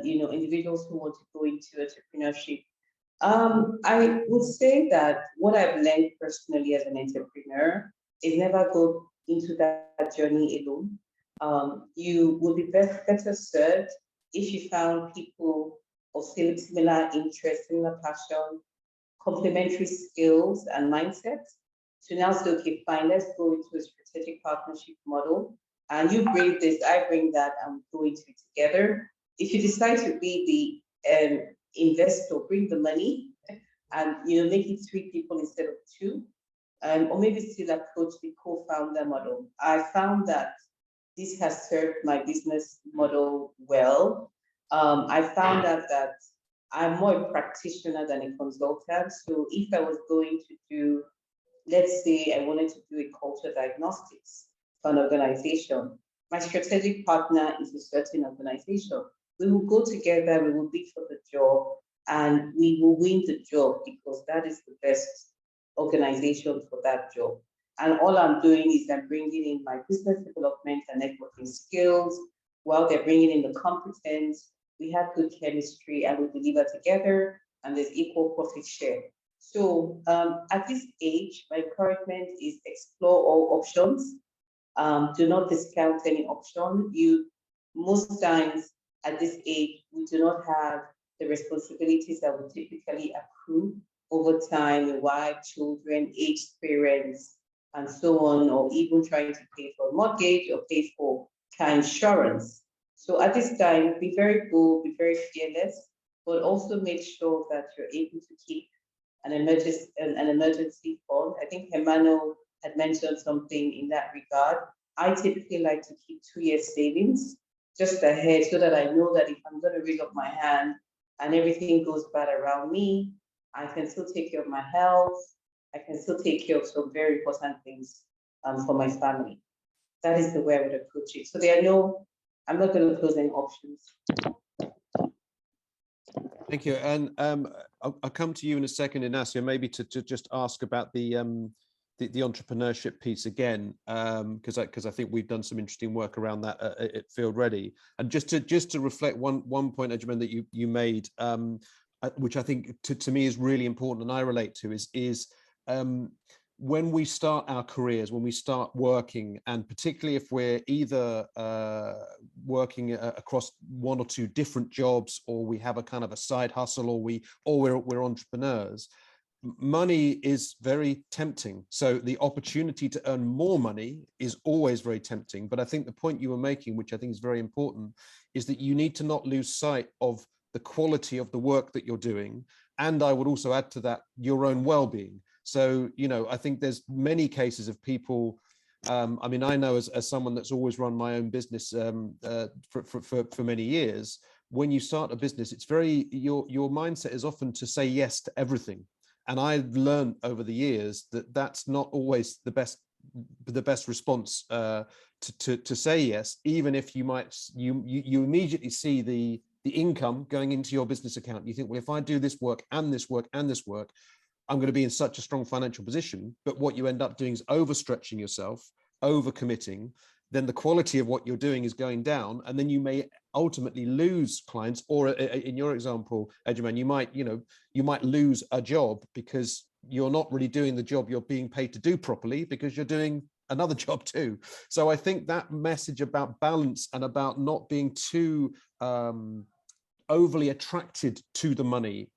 individuals who want to go into entrepreneurship? I would say that what I've learned personally as an entrepreneur is never go into that journey alone. You would be better served if you found people of similar interests, similar passion, complementary skills and mindsets to now say, okay, fine, let's go into a strategic partnership model. And you bring this, I bring that, and go into it together. If you decide to be the investor, bring the money and make it 3 people instead of 2. Or maybe still approach the co-founder model. I found that this has served my business model well. I found out that I'm more a practitioner than a consultant. So if I was going to do, let's say I wanted to do a culture diagnostics for an organization, my strategic partner is a certain organization. We will go together, we will bid for the job, and we will win the job because that is the best organization for that job. And all I'm doing is I'm bringing in my business development and networking skills while they're bringing in the competence. We have good chemistry and we deliver together, and there's equal profit share. So at this age, my encouragement is explore all options. Do not discount any option. Most times at this age, we do not have the responsibilities that would typically accrue over time, a wife, children, aged parents, and so on, or even trying to pay for a mortgage or pay for car insurance. So at this time, be very bold, be very fearless, but also make sure that you're able to keep an emergency fund. I think Hermano had mentioned something in that regard. I typically like to keep 2 years savings just ahead so that I know that if I'm going to ring up my hand and everything goes bad around me, I can still take care of my health. I can still take care of some very important things for my family. That is the way I would approach it. So I'm not going to close any options. Thank you. And I'll come to you in a second, Inacio, maybe to just ask about the entrepreneurship piece again, because I think we've done some interesting work around that at Field Ready. And just to reflect one point, Ejemen, that you made, which I think to me is really important and I relate to, is when we start our careers, when we start working, and particularly if we're either working across 1 or 2 different jobs, or we have a kind of a side hustle, or we're entrepreneurs, money is very tempting. So the opportunity to earn more money is always very tempting. But I think the point you were making, which I think is very important, is that you need to not lose sight of the quality of the work that you're doing. And I would also add to that, your own well-being. So, I think there's many cases of people, I mean, I know as someone that's always run my own business for many years, when you start a business, it's your mindset is often to say yes to everything. And I've learned over the years that that's not always the best response to say yes, even if you immediately see the income going into your business account. You think, well, if I do this work and this work and this work, I'm going to be in such a strong financial position. But what you end up doing is overstretching yourself, overcommitting. Then the quality of what you're doing is going down, and then you may ultimately lose clients, or in your example, Ejemen, you might lose a job because you're not really doing the job you're being paid to do properly, because you're doing another job too. So I think that message about balance and about not being too overly attracted to the money,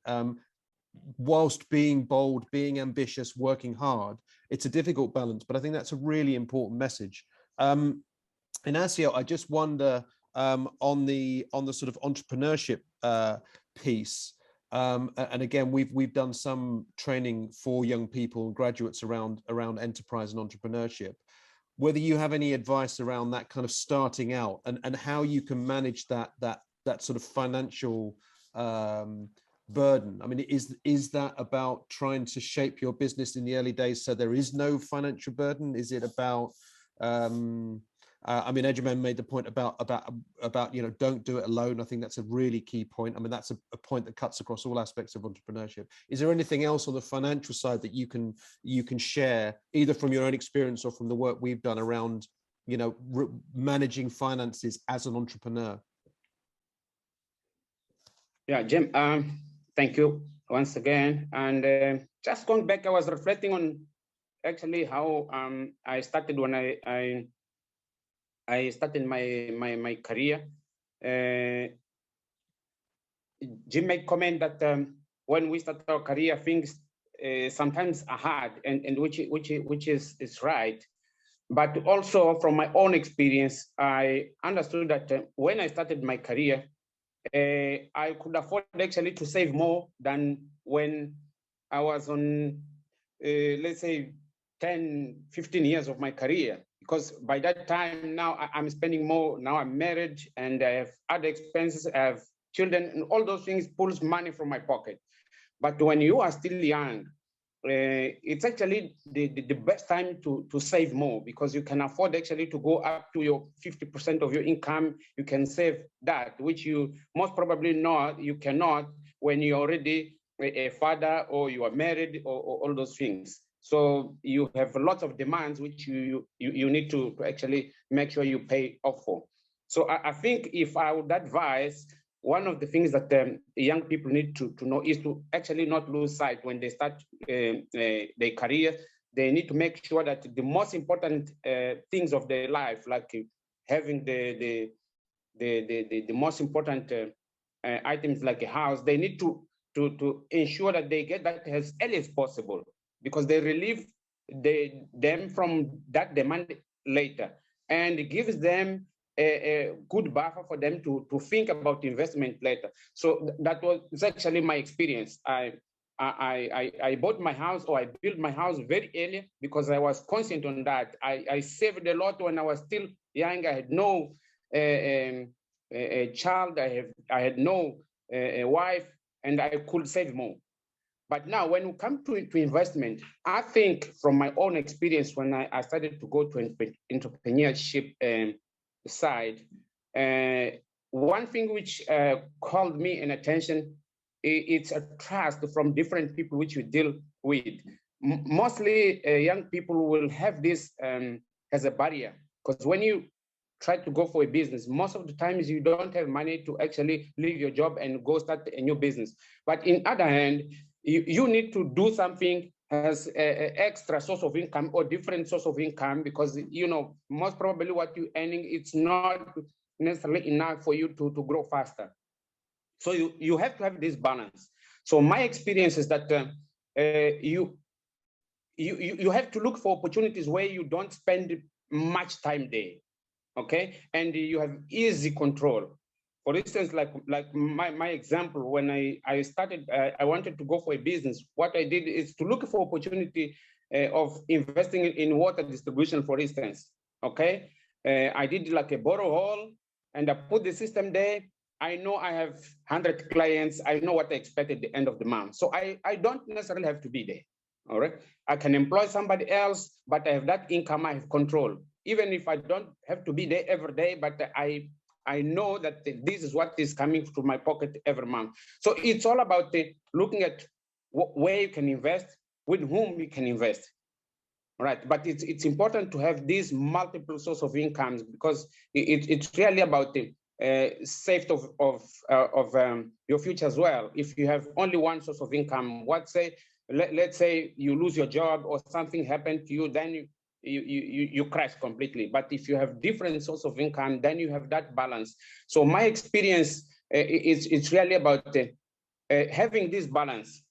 whilst being bold, being ambitious, working hard, it's a difficult balance, but I think that's a really important message. Inacio, I just wonder, on the sort of entrepreneurship piece, and again, we've done some training for young people and graduates around enterprise and entrepreneurship, whether you have any advice around that kind of starting out, and how you can manage that sort of financial burden. I mean, is that about trying to shape your business in the early days so there is no financial burden? Is it about I mean, Ejemen made the point about don't do it alone. I think that's a really key point. I mean, that's a point that cuts across all aspects of entrepreneurship. Is there anything else on the financial side that you can share, either from your own experience or from the work we've done around managing finances as an entrepreneur? Yeah, Jim, thank you once again. And just going back, I was reflecting on actually how I started when I started my career. Jim made comment that when we start our career, things sometimes are hard, and which is right. But also from my own experience, I understood that when I started my career, I could afford actually to save more than when I was on, let's say, 10, 15 years of my career. Because by that time now I'm spending more. Now I'm married and I have other expenses, I have children, and all those things pulls money from my pocket. But when you are still young, it's actually the best time to save more, because you can afford actually to go up to your 50% of your income. You can save that, which you most probably not, you cannot when you're already a father or you are married or all those things. So you have lots of demands which you need to actually make sure you pay off for. So I think if I would advise, one of the things that young people need to know is to actually not lose sight when they start their career. They need to make sure that the most important things of their life, like having the most important items like a house, they need to ensure that they get that as early as possible, because they relieve them from that demand later, and it gives them a good buffer for them to think about investment later. So that was actually my experience. I bought my house, or I built my house very early, because I was conscious on that. I saved a lot when I was still young. I had no a child. I had no wife, and I could save more. But now, when we come to investment, I think from my own experience, when I started to go to entrepreneurship side, one thing which called me in attention, it's a trust from different people which you deal with. Mostly young people will have this as a barrier, because when you try to go for a business, most of the times you don't have money to actually leave your job and go start a new business. But in other hand, you need to do something as an extra source of income or different source of income, because most probably what you're earning, it's not necessarily enough for you to grow faster. So you have to have this balance. So my experience is that you have to look for opportunities where you don't spend much time there, okay, and you have easy control. For instance, like my example, when I started, I wanted to go for a business. What I did is to look for opportunity of investing in water distribution, for instance. Okay, I did like a borehole, and I put the system there. I know I have 100 clients. I know what I expect at the end of the month. So I don't necessarily have to be there. All right, I can employ somebody else, but I have that income. I have control, even if I don't have to be there every day. But I know that this is what is coming to my pocket every month. So it's all about looking at where you can invest, with whom you can invest, right? But it's important to have these multiple sources of incomes, because it's really about safety of your future as well. If you have only one source of income, let's say you lose your job or something happened to you, then you crash completely. But if you have different source of income, then you have that balance. So my experience it's really about having this balance.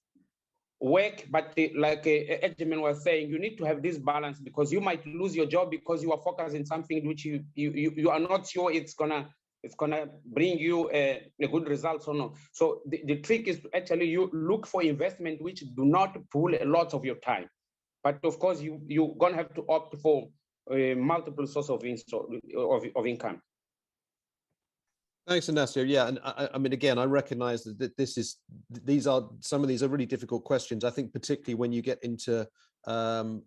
Work, but like Ejemen was saying, you need to have this balance, because you might lose your job because you are focused in something which you are not sure it's gonna bring you a good result or not. So the trick is actually you look for investment which do not pull a lot of your time, but of course you're gonna have to opt for multiple sources of income. Thanks, Inacio. Yeah, and I mean, again, I recognize that some of these are really difficult questions. I think particularly when you get into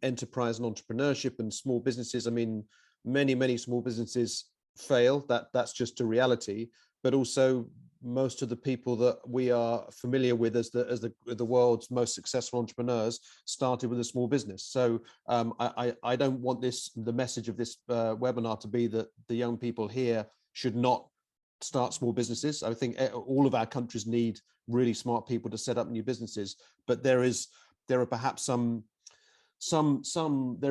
enterprise and entrepreneurship and small businesses. I mean, many small businesses fail. That's just a reality. But also, most of the people that we are familiar with as the world's most successful entrepreneurs started with a small business. So I don't want the message of this webinar to be that the young people here should not start small businesses. I think all of our countries need really smart people to set up new businesses, but there are perhaps there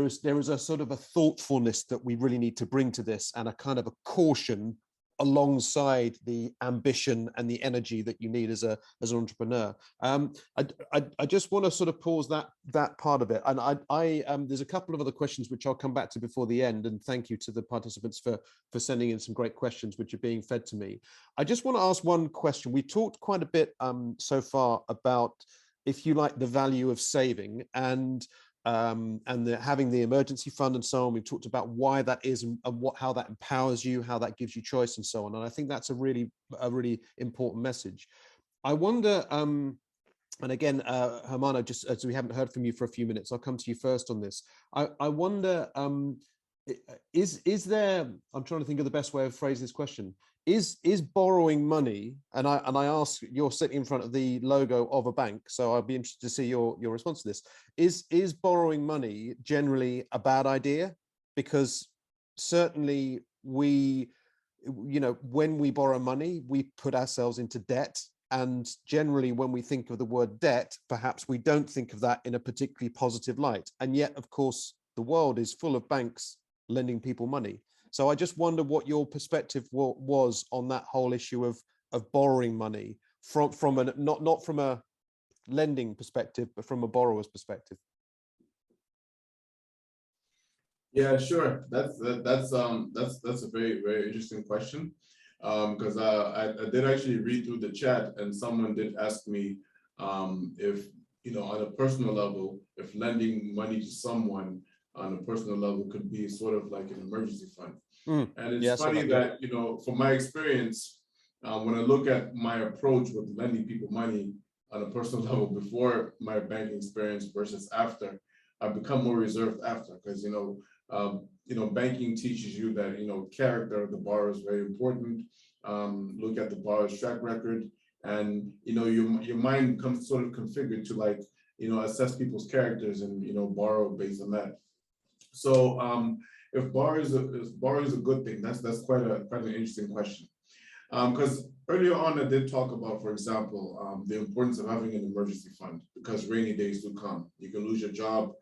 is a sort of a thoughtfulness that we really need to bring to this, and a kind of a caution alongside the ambition and the energy that you need as an entrepreneur. I just want to sort of pause that part of it, and there's a couple of other questions which I'll come back to before the end, and thank you to the participants for sending in some great questions which are being fed to me. I just want to ask one question. We talked quite a bit so far about, if you like, the value of saving and having the emergency fund and so on. We've talked about why that is and how that empowers you, how that gives you choice and so on. And I think that's a really important message. I wonder, and again, Hermano, just as we haven't heard from you for a few minutes, I'll come to you first on this. I wonder, is there, I'm trying to think of the best way of phrasing this question, is borrowing money, and I ask, you're sitting in front of the logo of a bank, so I'd be interested to see your response to this. Is borrowing money generally a bad idea? Because certainly when we borrow money, we put ourselves into debt, and generally when we think of the word debt, perhaps we don't think of that in a particularly positive light. And yet, of course, the world is full of banks lending people money. So I just wonder what your perspective was on that whole issue of borrowing money from a not from a lending perspective, but from a borrower's perspective. Yeah, sure. That's a very, very interesting question, because I did actually read through the chat, and someone did ask me if, on a personal level, if lending money to someone on a personal level could be sort of like an emergency fund. And it's funny that, from my experience, when I look at my approach with lending people money on a personal level before my banking experience versus after, I've become more reserved after, because, banking teaches you that, character of the borrower is very important. Look at the borrower's track record, and, your mind becomes sort of configured to, like, assess people's characters and, borrow based on that. So if borrowing is a good thing, that's quite an interesting question. Because earlier on I did talk about, for example, the importance of having an emergency fund, because rainy days do come. You can lose your job.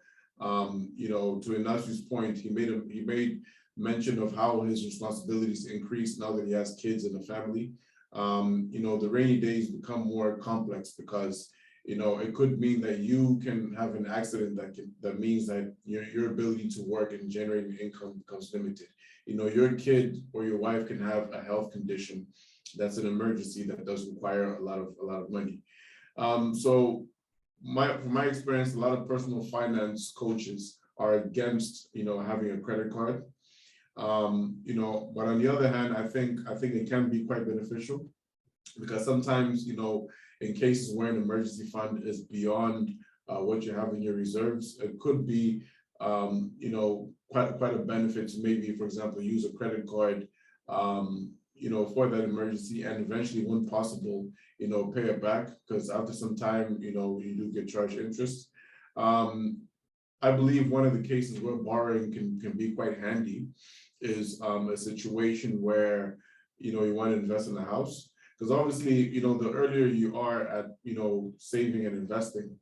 To Inacio's point, he made mention of how his responsibilities increase now that he has kids and a family. The rainy days become more complex, because it could mean that you can have an accident that means that your ability to work and generate income becomes limited. Your kid or your wife can have a health condition that's an emergency that does require a lot of money. So from my experience, a lot of personal finance coaches are against having a credit card. But on the other hand, I think it can be quite beneficial, because sometimes in cases where an emergency fund is beyond what you have in your reserves, it could be quite a benefit to maybe, for example, use a credit card for that emergency, and eventually, when possible, pay it back, because after some time, you do get charged interest. I believe one of the cases where borrowing can be quite handy is a situation where you want to invest in a house. Because obviously, the earlier you are at, saving and investing,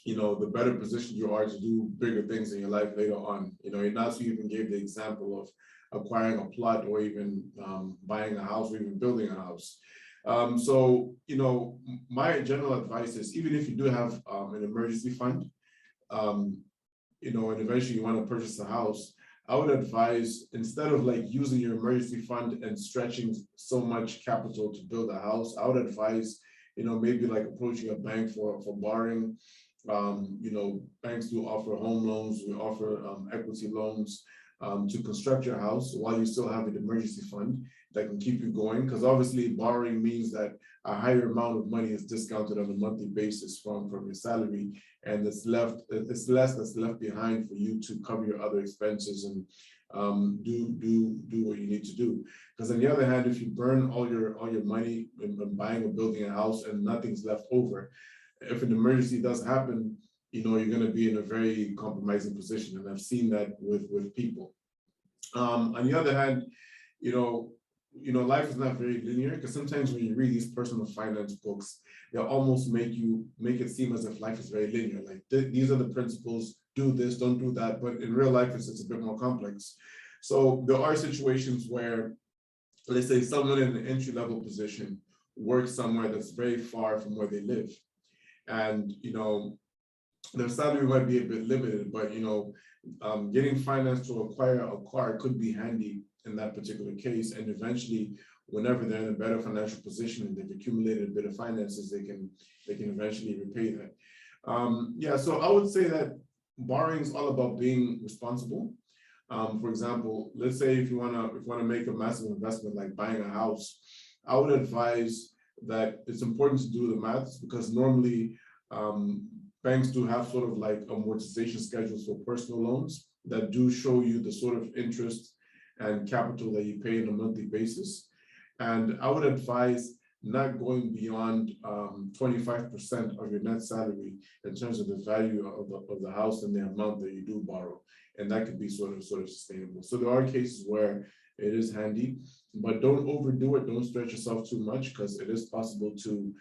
the better position you are to do bigger things in your life later on. Inacio even gave the example of acquiring a plot or even buying a house or even building a house. So, my general advice is, even if you do have an emergency fund, and eventually you want to purchase a house, I would advise, instead of like using your emergency fund and stretching so much capital to build a house, I would advise, maybe like approaching a bank for borrowing. Banks do offer home loans, we offer equity loans to construct your house while you still have an emergency fund that can keep you going. Because obviously borrowing means that a higher amount of money is discounted on a monthly basis from your salary, and it's less that's left behind for you to cover your other expenses and do what you need to do. Because on the other hand, if you burn all your money in buying or building a house and nothing's left over, if an emergency does happen, you're going to be in a very compromising position, and I've seen that with people. On the other hand, life is not very linear, because sometimes when you read these personal finance books, they almost make it seem as if life is very linear. Like these are the principles: do this, don't do that. But in real life, it's a bit more complex. So there are situations where, let's say, someone in an entry-level position works somewhere that's very far from where they live, and their salary might be a bit limited, but getting finance to acquire a car could be handy in that particular case. And eventually, whenever they're in a better financial position and they've accumulated a bit of finances, they can eventually repay that. So I would say that borrowing is all about being responsible. For example, let's say if you wanna make a massive investment like buying a house, I would advise that it's important to do the maths, because normally banks do have sort of like amortization schedules for personal loans that do show you the sort of interest and capital that you pay on a monthly basis. And I would advise not going beyond 25% of your net salary in terms of the value of the house and the amount that you do borrow. And that could be sort of sustainable. So there are cases where it is handy, but don't overdo it. Don't stretch yourself too much, because it is possible to,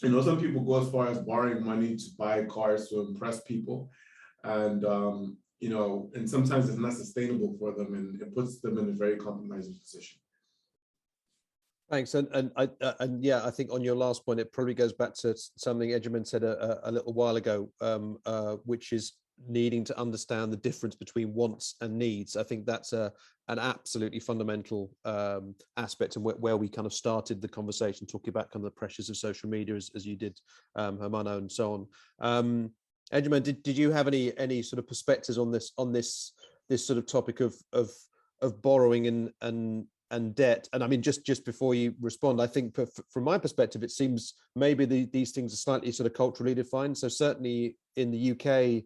some people go as far as borrowing money to buy cars to impress people. And, and sometimes it's not sustainable for them, and it puts them in a very compromising position. Thanks. And I think on your last point, it probably goes back to something Ejemen said a little while ago, which is needing to understand the difference between wants and needs. I think that's an absolutely fundamental aspect, and where we kind of started the conversation, talking about kind of the pressures of social media, as you did, Hermano, and so on. Ejemen, did you have any sort of perspectives on this sort of topic of borrowing and debt? And I mean, just before you respond, I think from my perspective, it seems maybe these things are slightly sort of culturally defined. So certainly in the UK,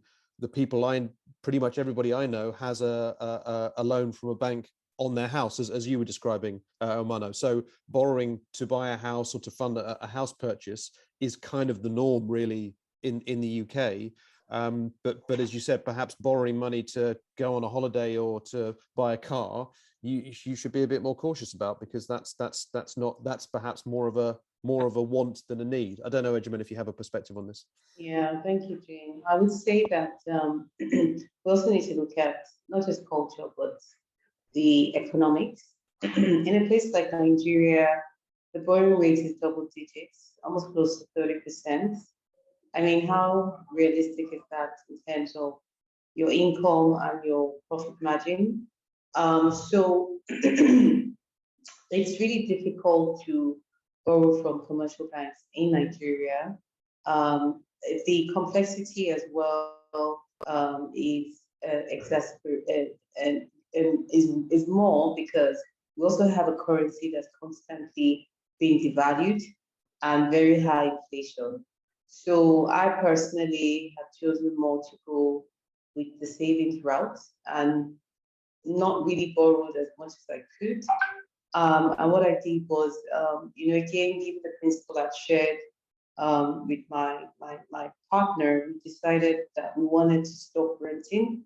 pretty much everybody I know has a loan from a bank on their house, as you were describing, Hermano. So borrowing to buy a house or to fund a house purchase is kind of the norm, really, in the UK. But as you said, perhaps borrowing money to go on a holiday or to buy a car, you should be a bit more cautious about, because that's perhaps more of a want than a need. I don't know, Ejemen, if you have a perspective on this. Yeah, thank you, Jane. I would say that we also need to look at not just culture, but the economics. In a place like Nigeria, the borrowing rate is double digits, almost close to 30%. I mean, how realistic is that in terms of your income and your profit margin? So it's really difficult to borrow from commercial banks in Nigeria. The complexity as well is is more, because we also have a currency that's constantly being devalued and very high inflation. So I personally have chosen more to go with the savings route and not really borrowed as much as I could. And what I did was, again, given the principle I shared with my partner, we decided that we wanted to stop renting,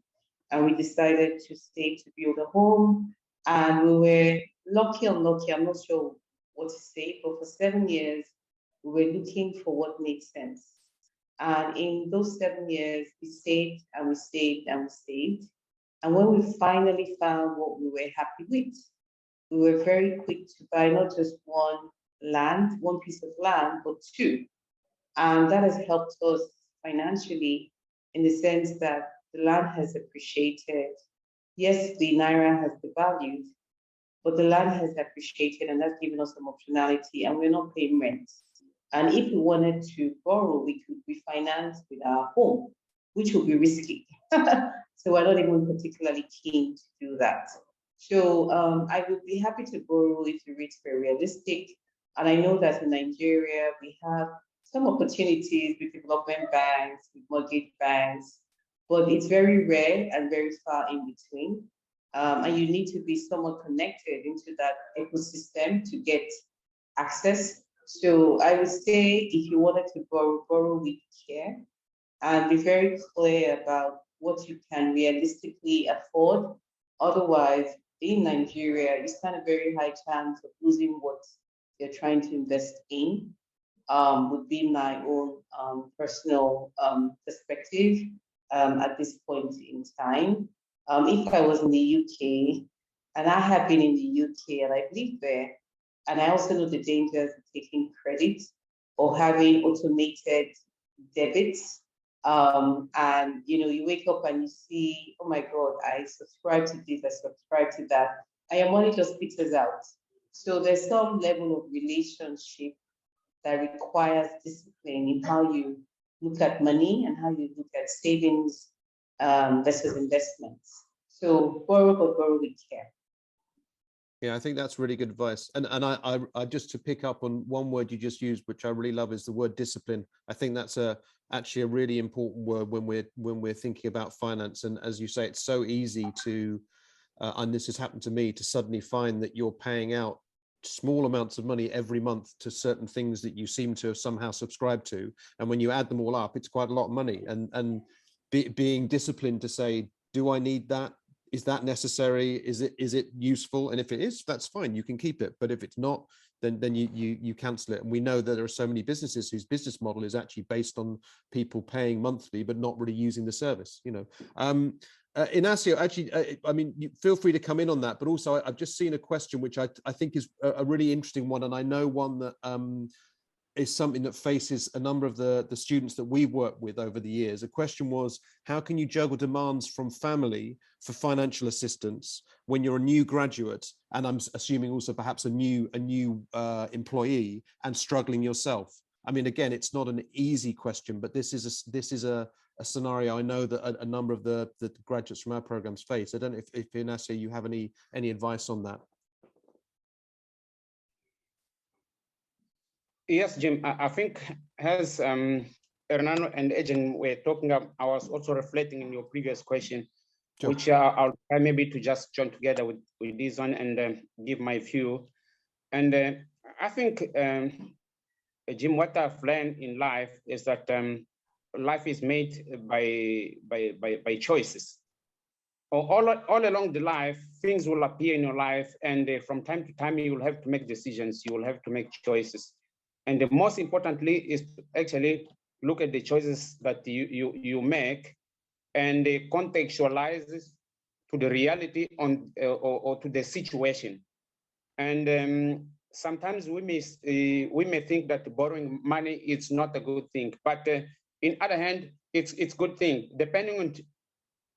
and we decided to stay to build a home. And we were lucky, unlucky, I'm not sure what to say, but for 7 years, we were looking for what made sense. And in those 7 years, we saved and we saved and we saved. And when we finally found what we were happy with, we were very quick to buy not just one piece of land, but two. And that has helped us financially in the sense that the land has appreciated. Yes, the Naira has devalued, but the land has appreciated and that's given us some optionality and we're not paying rent. And if we wanted to borrow, we could refinance with our home, which would be risky. So we're not even particularly keen to do that. So I would be happy to borrow if the rates were realistic. And I know that in Nigeria, we have some opportunities with development banks, with mortgage banks, but it's very rare and very far in between. And you need to be somewhat connected into that ecosystem to get access. So I would say if you wanted to borrow with care and be very clear about what you can realistically afford. Otherwise, in Nigeria, you stand a very high chance of losing what you're trying to invest in, would be my own personal perspective at this point in time. If I was in the UK, and I have been in the UK and I've lived there, and I also know the dangers of taking credit or having automated debits. And you wake up and you see, oh my God, I subscribe to this, I subscribe to that, and your money just peters out. So there's some level of relationship that requires discipline in how you look at money and how you look at savings versus investments. So borrow, but borrow with care. Yeah, I think that's really good advice. And I just to pick up on one word you just used, which I really love, is the word discipline. I think that's actually a really important word when we're thinking about finance. And as you say, it's so easy to, and this has happened to me, to suddenly find that you're paying out small amounts of money every month to certain things that you seem to have somehow subscribed to. And when you add them all up, it's quite a lot of money. And being disciplined to say, do I need that? Is that necessary? Is it useful? And if it is, that's fine. You can keep it. But if it's not, then you cancel it. And we know that there are so many businesses whose business model is actually based on people paying monthly, but not really using the service. Inacio, actually, I mean, feel free to come in on that. But also, I've just seen a question which I think is a really interesting one, and I know one that is something that faces a number of the students that we've worked with over the years. The question was, how can you juggle demands from family for financial assistance when you're a new graduate, and I'm assuming also perhaps a new employee, and struggling yourself? I mean, again, it's not an easy question, but this is a scenario I know that a number of the graduates from our programs face. I don't know if Inacio, you have any advice on that. Yes, Jim, I think as Hermano and Ejemen were talking about, I was also reflecting in your previous question, sure, which I'll try maybe to just join together with this one and give my view. And I think, Jim, what I've learned in life is that life is made by choices. All along the life, things will appear in your life, and from time to time, you will have to make decisions, you will have to make choices. And the most importantly is to actually look at the choices that you make and contextualize to the reality or to the situation. And sometimes we may think that borrowing money is not a good thing, but in other hand, it's good thing depending on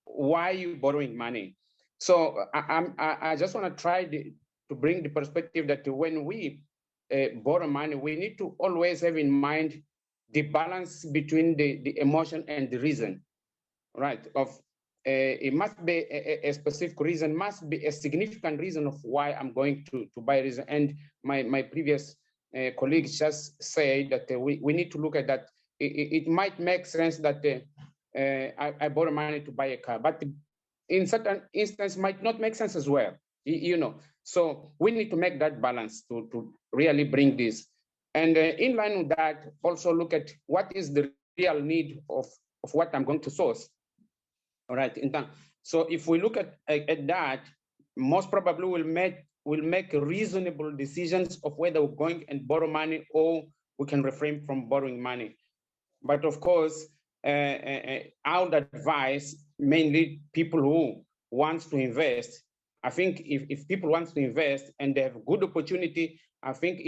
why you're borrowing money. So I just want to try to bring the perspective that when we borrow money, we need to always have in mind the balance between the emotion and the reason, right? It must be a specific reason, must be a significant reason of why I'm going to buy reason. And my previous colleagues just say that we need to look at that. It might make sense that I borrow money to buy a car, but in certain instances might not make sense as well, So we need to make that balance to really bring this. And in line with that, also look at what is the real need of what I'm going to source. All right. So if we look at that, most probably we'll make will make reasonable decisions of whether we're going and borrow money or we can refrain from borrowing money. But of course, I would advise mainly people who want to invest. I think if people want to invest and they have good opportunity, I think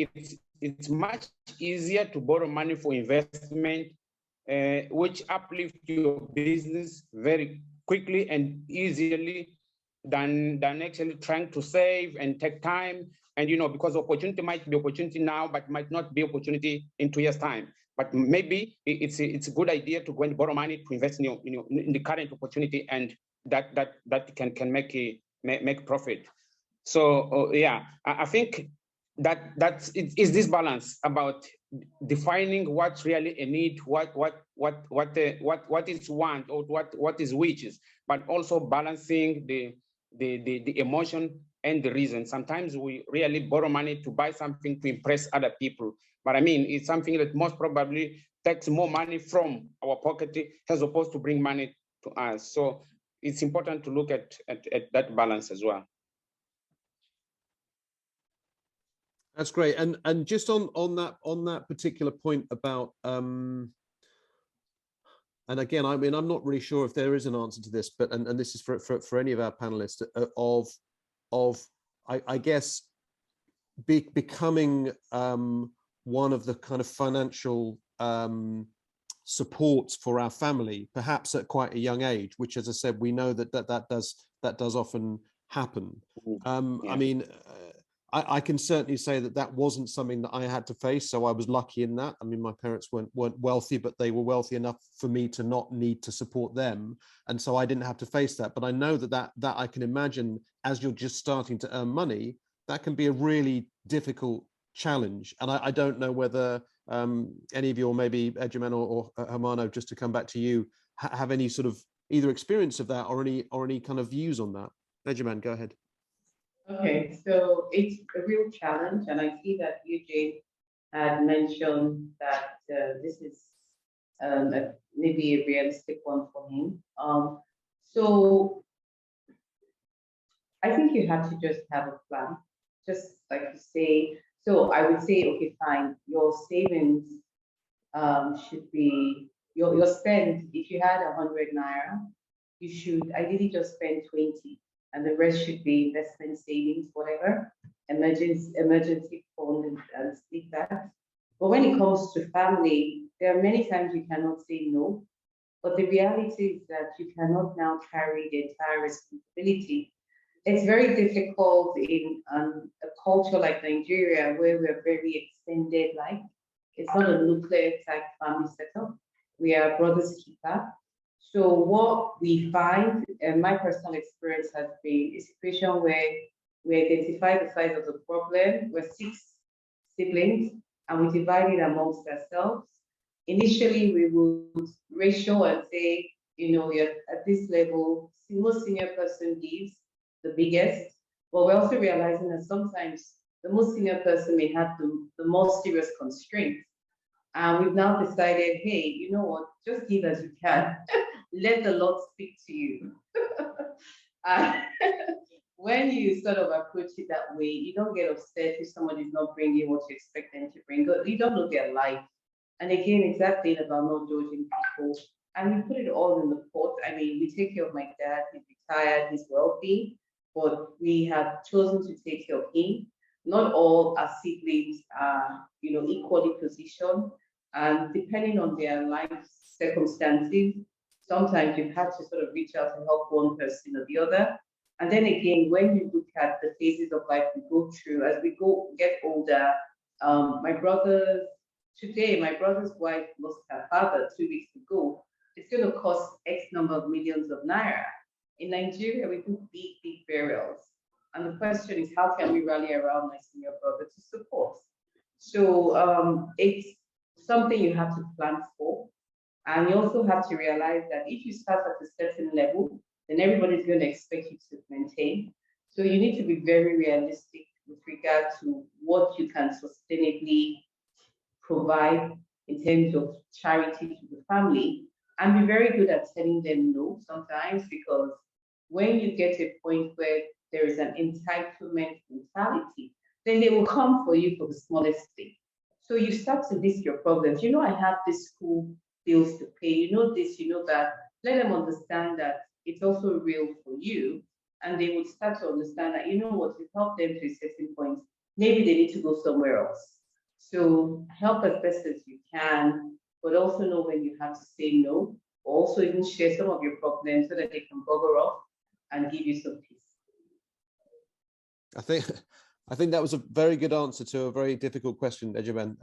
it's much easier to borrow money for investment, which uplift your business very quickly and easily than actually trying to save and take time. And because opportunity might be opportunity now, but might not be opportunity in 2 years' time. But maybe it's a good idea to go and borrow money to invest in the current opportunity, and that can make profit. So yeah, I think it's this balance about defining what's really a need, what is want, or what is wishes, but also balancing the emotion and the reason. Sometimes we really borrow money to buy something to impress other people, but I mean, it's something that most probably takes more money from our pocket as opposed to bring money to us. So it's important to look at that balance as well. That's great. And just on that particular point about and again, I mean, I'm not really sure if there is an answer to this, but and this is for any of our panelists, I guess becoming one of the kind of financial supports for our family, perhaps at quite a young age, which, as I said, we know that does often happen. Yeah. I mean, I can certainly say that wasn't something that I had to face, so I was lucky in that. I mean, my parents weren't wealthy, but they were wealthy enough for me to not need to support them, and so I didn't have to face that. But I know that I can imagine, as you're just starting to earn money, that can be a really difficult challenge. And I don't know whether any of you, or maybe Ejemen or Hermano, just to come back to you, have any sort of either experience of that or any kind of views on that. Ejemen, go ahead. Okay, so it's a real challenge, and I see that Eugene had mentioned that this is maybe a realistic one for him. So I think you have to just have a plan, just like you say. So I would say, okay, fine, your savings should be your spend. If you had 100 naira, you should ideally just spend 20. And the rest should be investment, savings, whatever, emergency fund, and speak that. But when it comes to family, there are many times you cannot say no. But the reality is that you cannot now carry the entire responsibility. It's very difficult in a culture like Nigeria, where we're very extended, like it's not a nuclear type family setup. We are brothers keeper. So what we find, and my personal experience has been a situation where we identify the size of the problem. We're 6 siblings, and we divide it amongst ourselves. Initially, we would ratio and say, you're at this level, the most senior person gives the biggest, but we're also realizing that sometimes the most senior person may have the most serious constraints. And we've now decided, hey, you know what, just give as you can. Let the Lord speak to you. When you sort of approach it that way, you don't get upset if someone is not bringing what you expect them to bring. You don't look at life. And again, exactly about not judging people. And we put it all in the pot. I mean, we take care of my dad. He's retired. He's wealthy. But we have chosen to take care of him. Not all our siblings are, equally positioned. And depending on their life circumstances, sometimes you've had to sort of reach out and help one person or the other. And then again, when you look at the phases of life we go through, as we get older, my brother's wife lost her father 2 weeks ago. It's going to cost X number of millions of naira. In Nigeria, we do big burials. And the question is, how can we rally around my senior brother to support? So it's something you have to plan for. And you also have to realize that if you start at a certain level, then everybody's going to expect you to maintain. So you need to be very realistic with regard to what you can sustainably provide in terms of charity to the family, and be very good at telling them no sometimes, because when you get to a point where there is an entitlement mentality, then they will come for you for the smallest thing. So you start to list your problems. You know, I have this school bills to pay. You know this, you know that. Let them understand that it's also real for you. And they would start to understand that, you know what, you help them to a certain point. Maybe they need to go somewhere else. So help as best as you can, but also know when you have to say no. Also even share some of your problems so that they can bugger off and give you some peace. I think that was a very good answer to a very difficult question, Ejemen.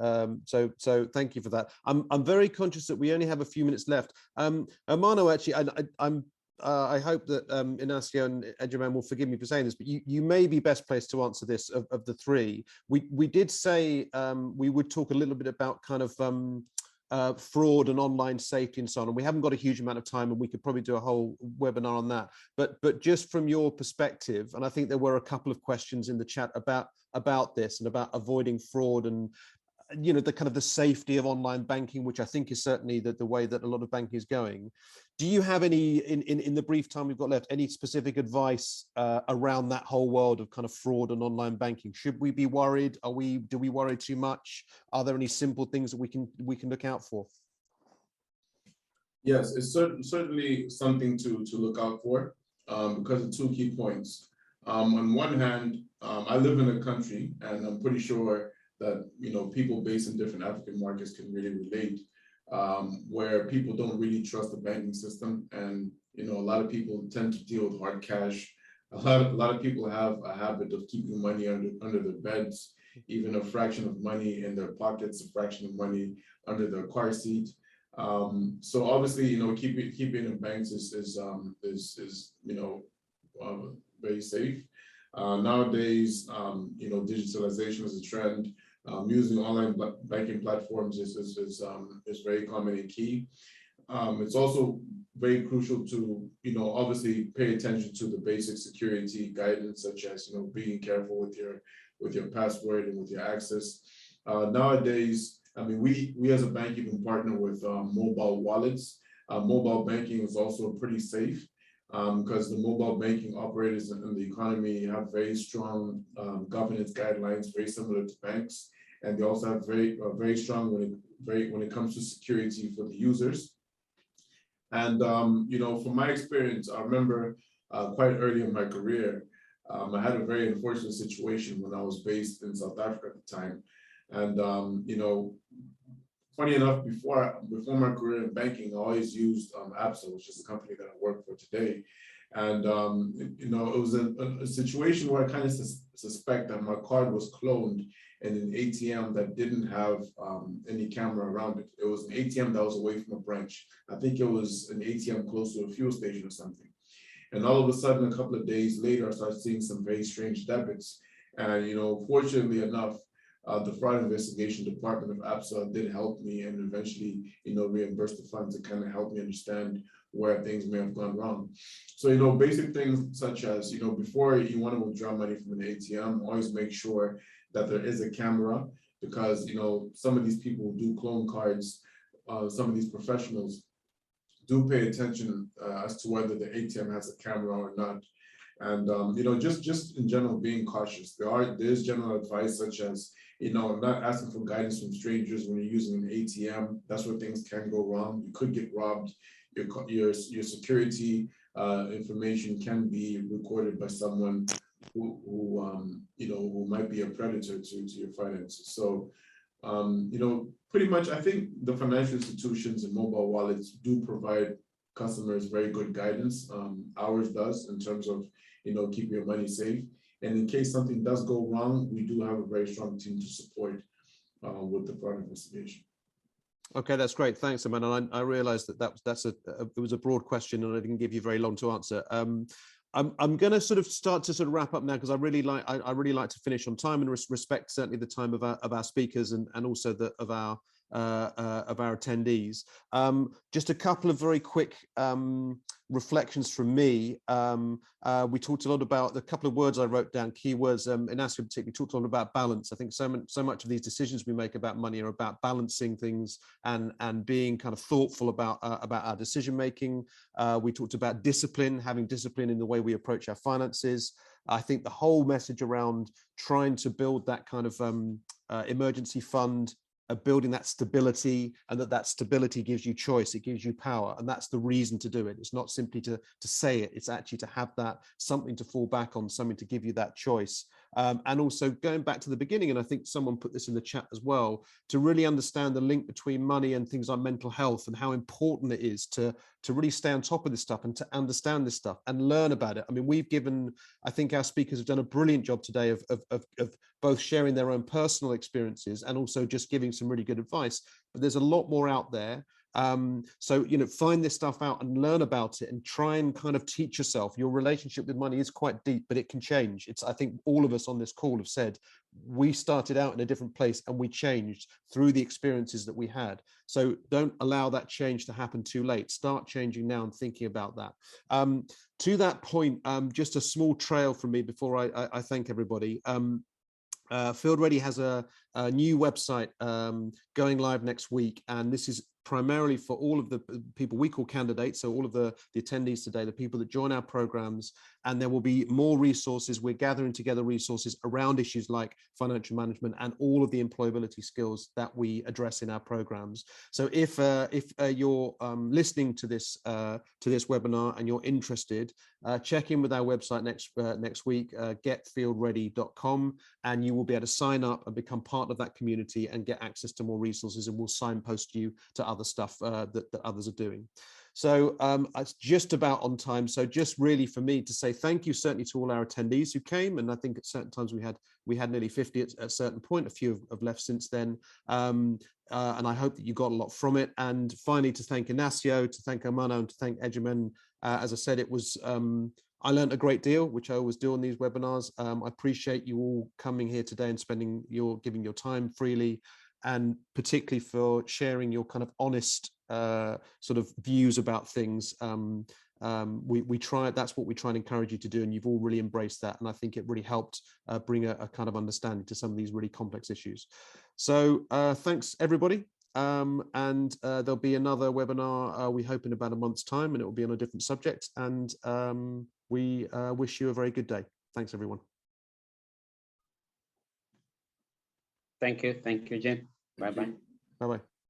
So thank you for that. I'm very conscious that we only have a few minutes left. Hermano, actually, I hope that Inacio and Ejemen will forgive me for saying this, but you may be best placed to answer this of the three. We did say we would talk a little bit about kind of fraud and online safety and so on, and we haven't got a huge amount of time, and we could probably do a whole webinar on that. But just from your perspective, and I think there were a couple of questions in the chat about this and about avoiding fraud and, you know, the kind of the safety of online banking, which I think is certainly the way that a lot of banking is going. Do you have any, in the brief time we've got left, any specific advice around that whole world of kind of fraud and online banking? Should we be worried? Do we worry too much? Are there any simple things that we can look out for? Yes, it's certainly something to look out for because of two key points. On one hand, I live in a country, and I'm pretty sure that, you know, people based in different African markets can really relate, where people don't really trust the banking system, and, you know, a lot of people tend to deal with hard cash. A lot of people have a habit of keeping money under their beds, even a fraction of money in their pockets, a fraction of money under their car seat. So obviously, you know, keeping in banks is you know, very safe. Nowadays, you know, digitalization is a trend. Using online banking platforms is very common and key. It's also very crucial to, you know, obviously pay attention to the basic security guidance, such as, you know, being careful with your password and with your access. Nowadays, I mean, we as a bank even partner with mobile wallets. Mobile banking is also pretty safe because the mobile banking operators in the economy have very strong governance guidelines, very similar to banks, and they also have very strong when it comes to security for the users. And you know, from my experience, I remember quite early in my career, I had a very unfortunate situation when I was based in South Africa at the time, and you know, funny enough, before my career in banking, I always used Absa, which is the company that I work for today. And you know, it was a situation where I kind of suspect that my card was cloned in an ATM that didn't have any camera around it. It was an ATM that was away from a branch. I think it was an ATM close to a fuel station or something. And all of a sudden, a couple of days later, I started seeing some very strange debits. And, you know, fortunately enough, the fraud investigation department of Absa did help me and eventually, you know, reimbursed the funds to kind of help me understand where things may have gone wrong. So, you know, basic things such as, you know, before you want to withdraw money from an ATM, always make sure that there is a camera, because, you know, some of these people who do clone cards, some of these professionals do pay attention as to whether the ATM has a camera or not. And, you know, just in general, being cautious. There's general advice such as, you know, not asking for guidance from strangers when you're using an ATM. That's where things can go wrong. You could get robbed. Your security information can be recorded by someone who you know, who might be a predator to your finances. So, you know, pretty much, I think the financial institutions and mobile wallets do provide customers very good guidance. Ours does, in terms of, you know, keep your money safe. And in case something does go wrong, we do have a very strong team to support with the fraud investigation. Okay, that's great. Thanks, Hermano. I realized that it was a broad question and I didn't give you very long to answer. I'm going to sort of start to wrap up now, because I really like to finish on time and respect certainly the time of our speakers and also of our attendees. Just a couple of very quick reflections from me. We talked a lot about the couple of words I wrote down, keywords. Inacio particularly talked a lot about balance. I think so much of these decisions we make about money are about balancing things and being kind of thoughtful about our decision making. We talked about discipline, having discipline in the way we approach our finances. I think the whole message around trying to build that kind of emergency fund, building that stability, and that stability gives you choice, it gives you power, and that's the reason to do it. It's not simply to say it, it's actually to have that something to fall back on, something to give you that choice. And also going back to the beginning, and I think someone put this in the chat as well, to really understand the link between money and things like mental health, and how important it is to really stay on top of this stuff and to understand this stuff and learn about it. I mean, I think our speakers have done a brilliant job today of both sharing their own personal experiences and also just giving some really good advice, but there's a lot more out there. So, find this stuff out and learn about it and try and kind of teach yourself. Your relationship with money is quite deep, but it can change. I think all of us on this call have said, we started out in a different place and we changed through the experiences that we had. So don't allow that change to happen too late. Start changing now and thinking about that. To that point, just a small trail from me before I thank everybody. Field Ready has a new website going live next week, and this is primarily for all of the people we call candidates, so all of the attendees today, the people that join our programs, and there will be more resources. We're gathering together resources around issues like financial management and all of the employability skills that we address in our programs. So if you're listening to this webinar and you're interested, check in with our website next week, getfieldready.com, and you will be able to sign up and become part of that community and get access to more resources, and we'll signpost you to other stuff that others are doing. So it's just about on time. So just really for me to say thank you certainly to all our attendees who came, and I think at certain times we had nearly 50 at a certain point. A few have left since then, and I hope that you got a lot from it. And finally, to thank Inacio, to thank Hermano, and to thank Ejemen. As I said, it was I learned a great deal, which I always do on these webinars. I appreciate you all coming here today and giving your time freely, and particularly for sharing your kind of honest sort of views about things. We try, that's what we try and encourage you to do, and you've all really embraced that, and I think it really helped bring a kind of understanding to some of these really complex issues. So thanks everybody, and there'll be another webinar we hope in about a month's time, and it will be on a different subject, and we wish you a very good day. Thanks everyone. Thank you, Jim. Bye-bye. Bye-bye.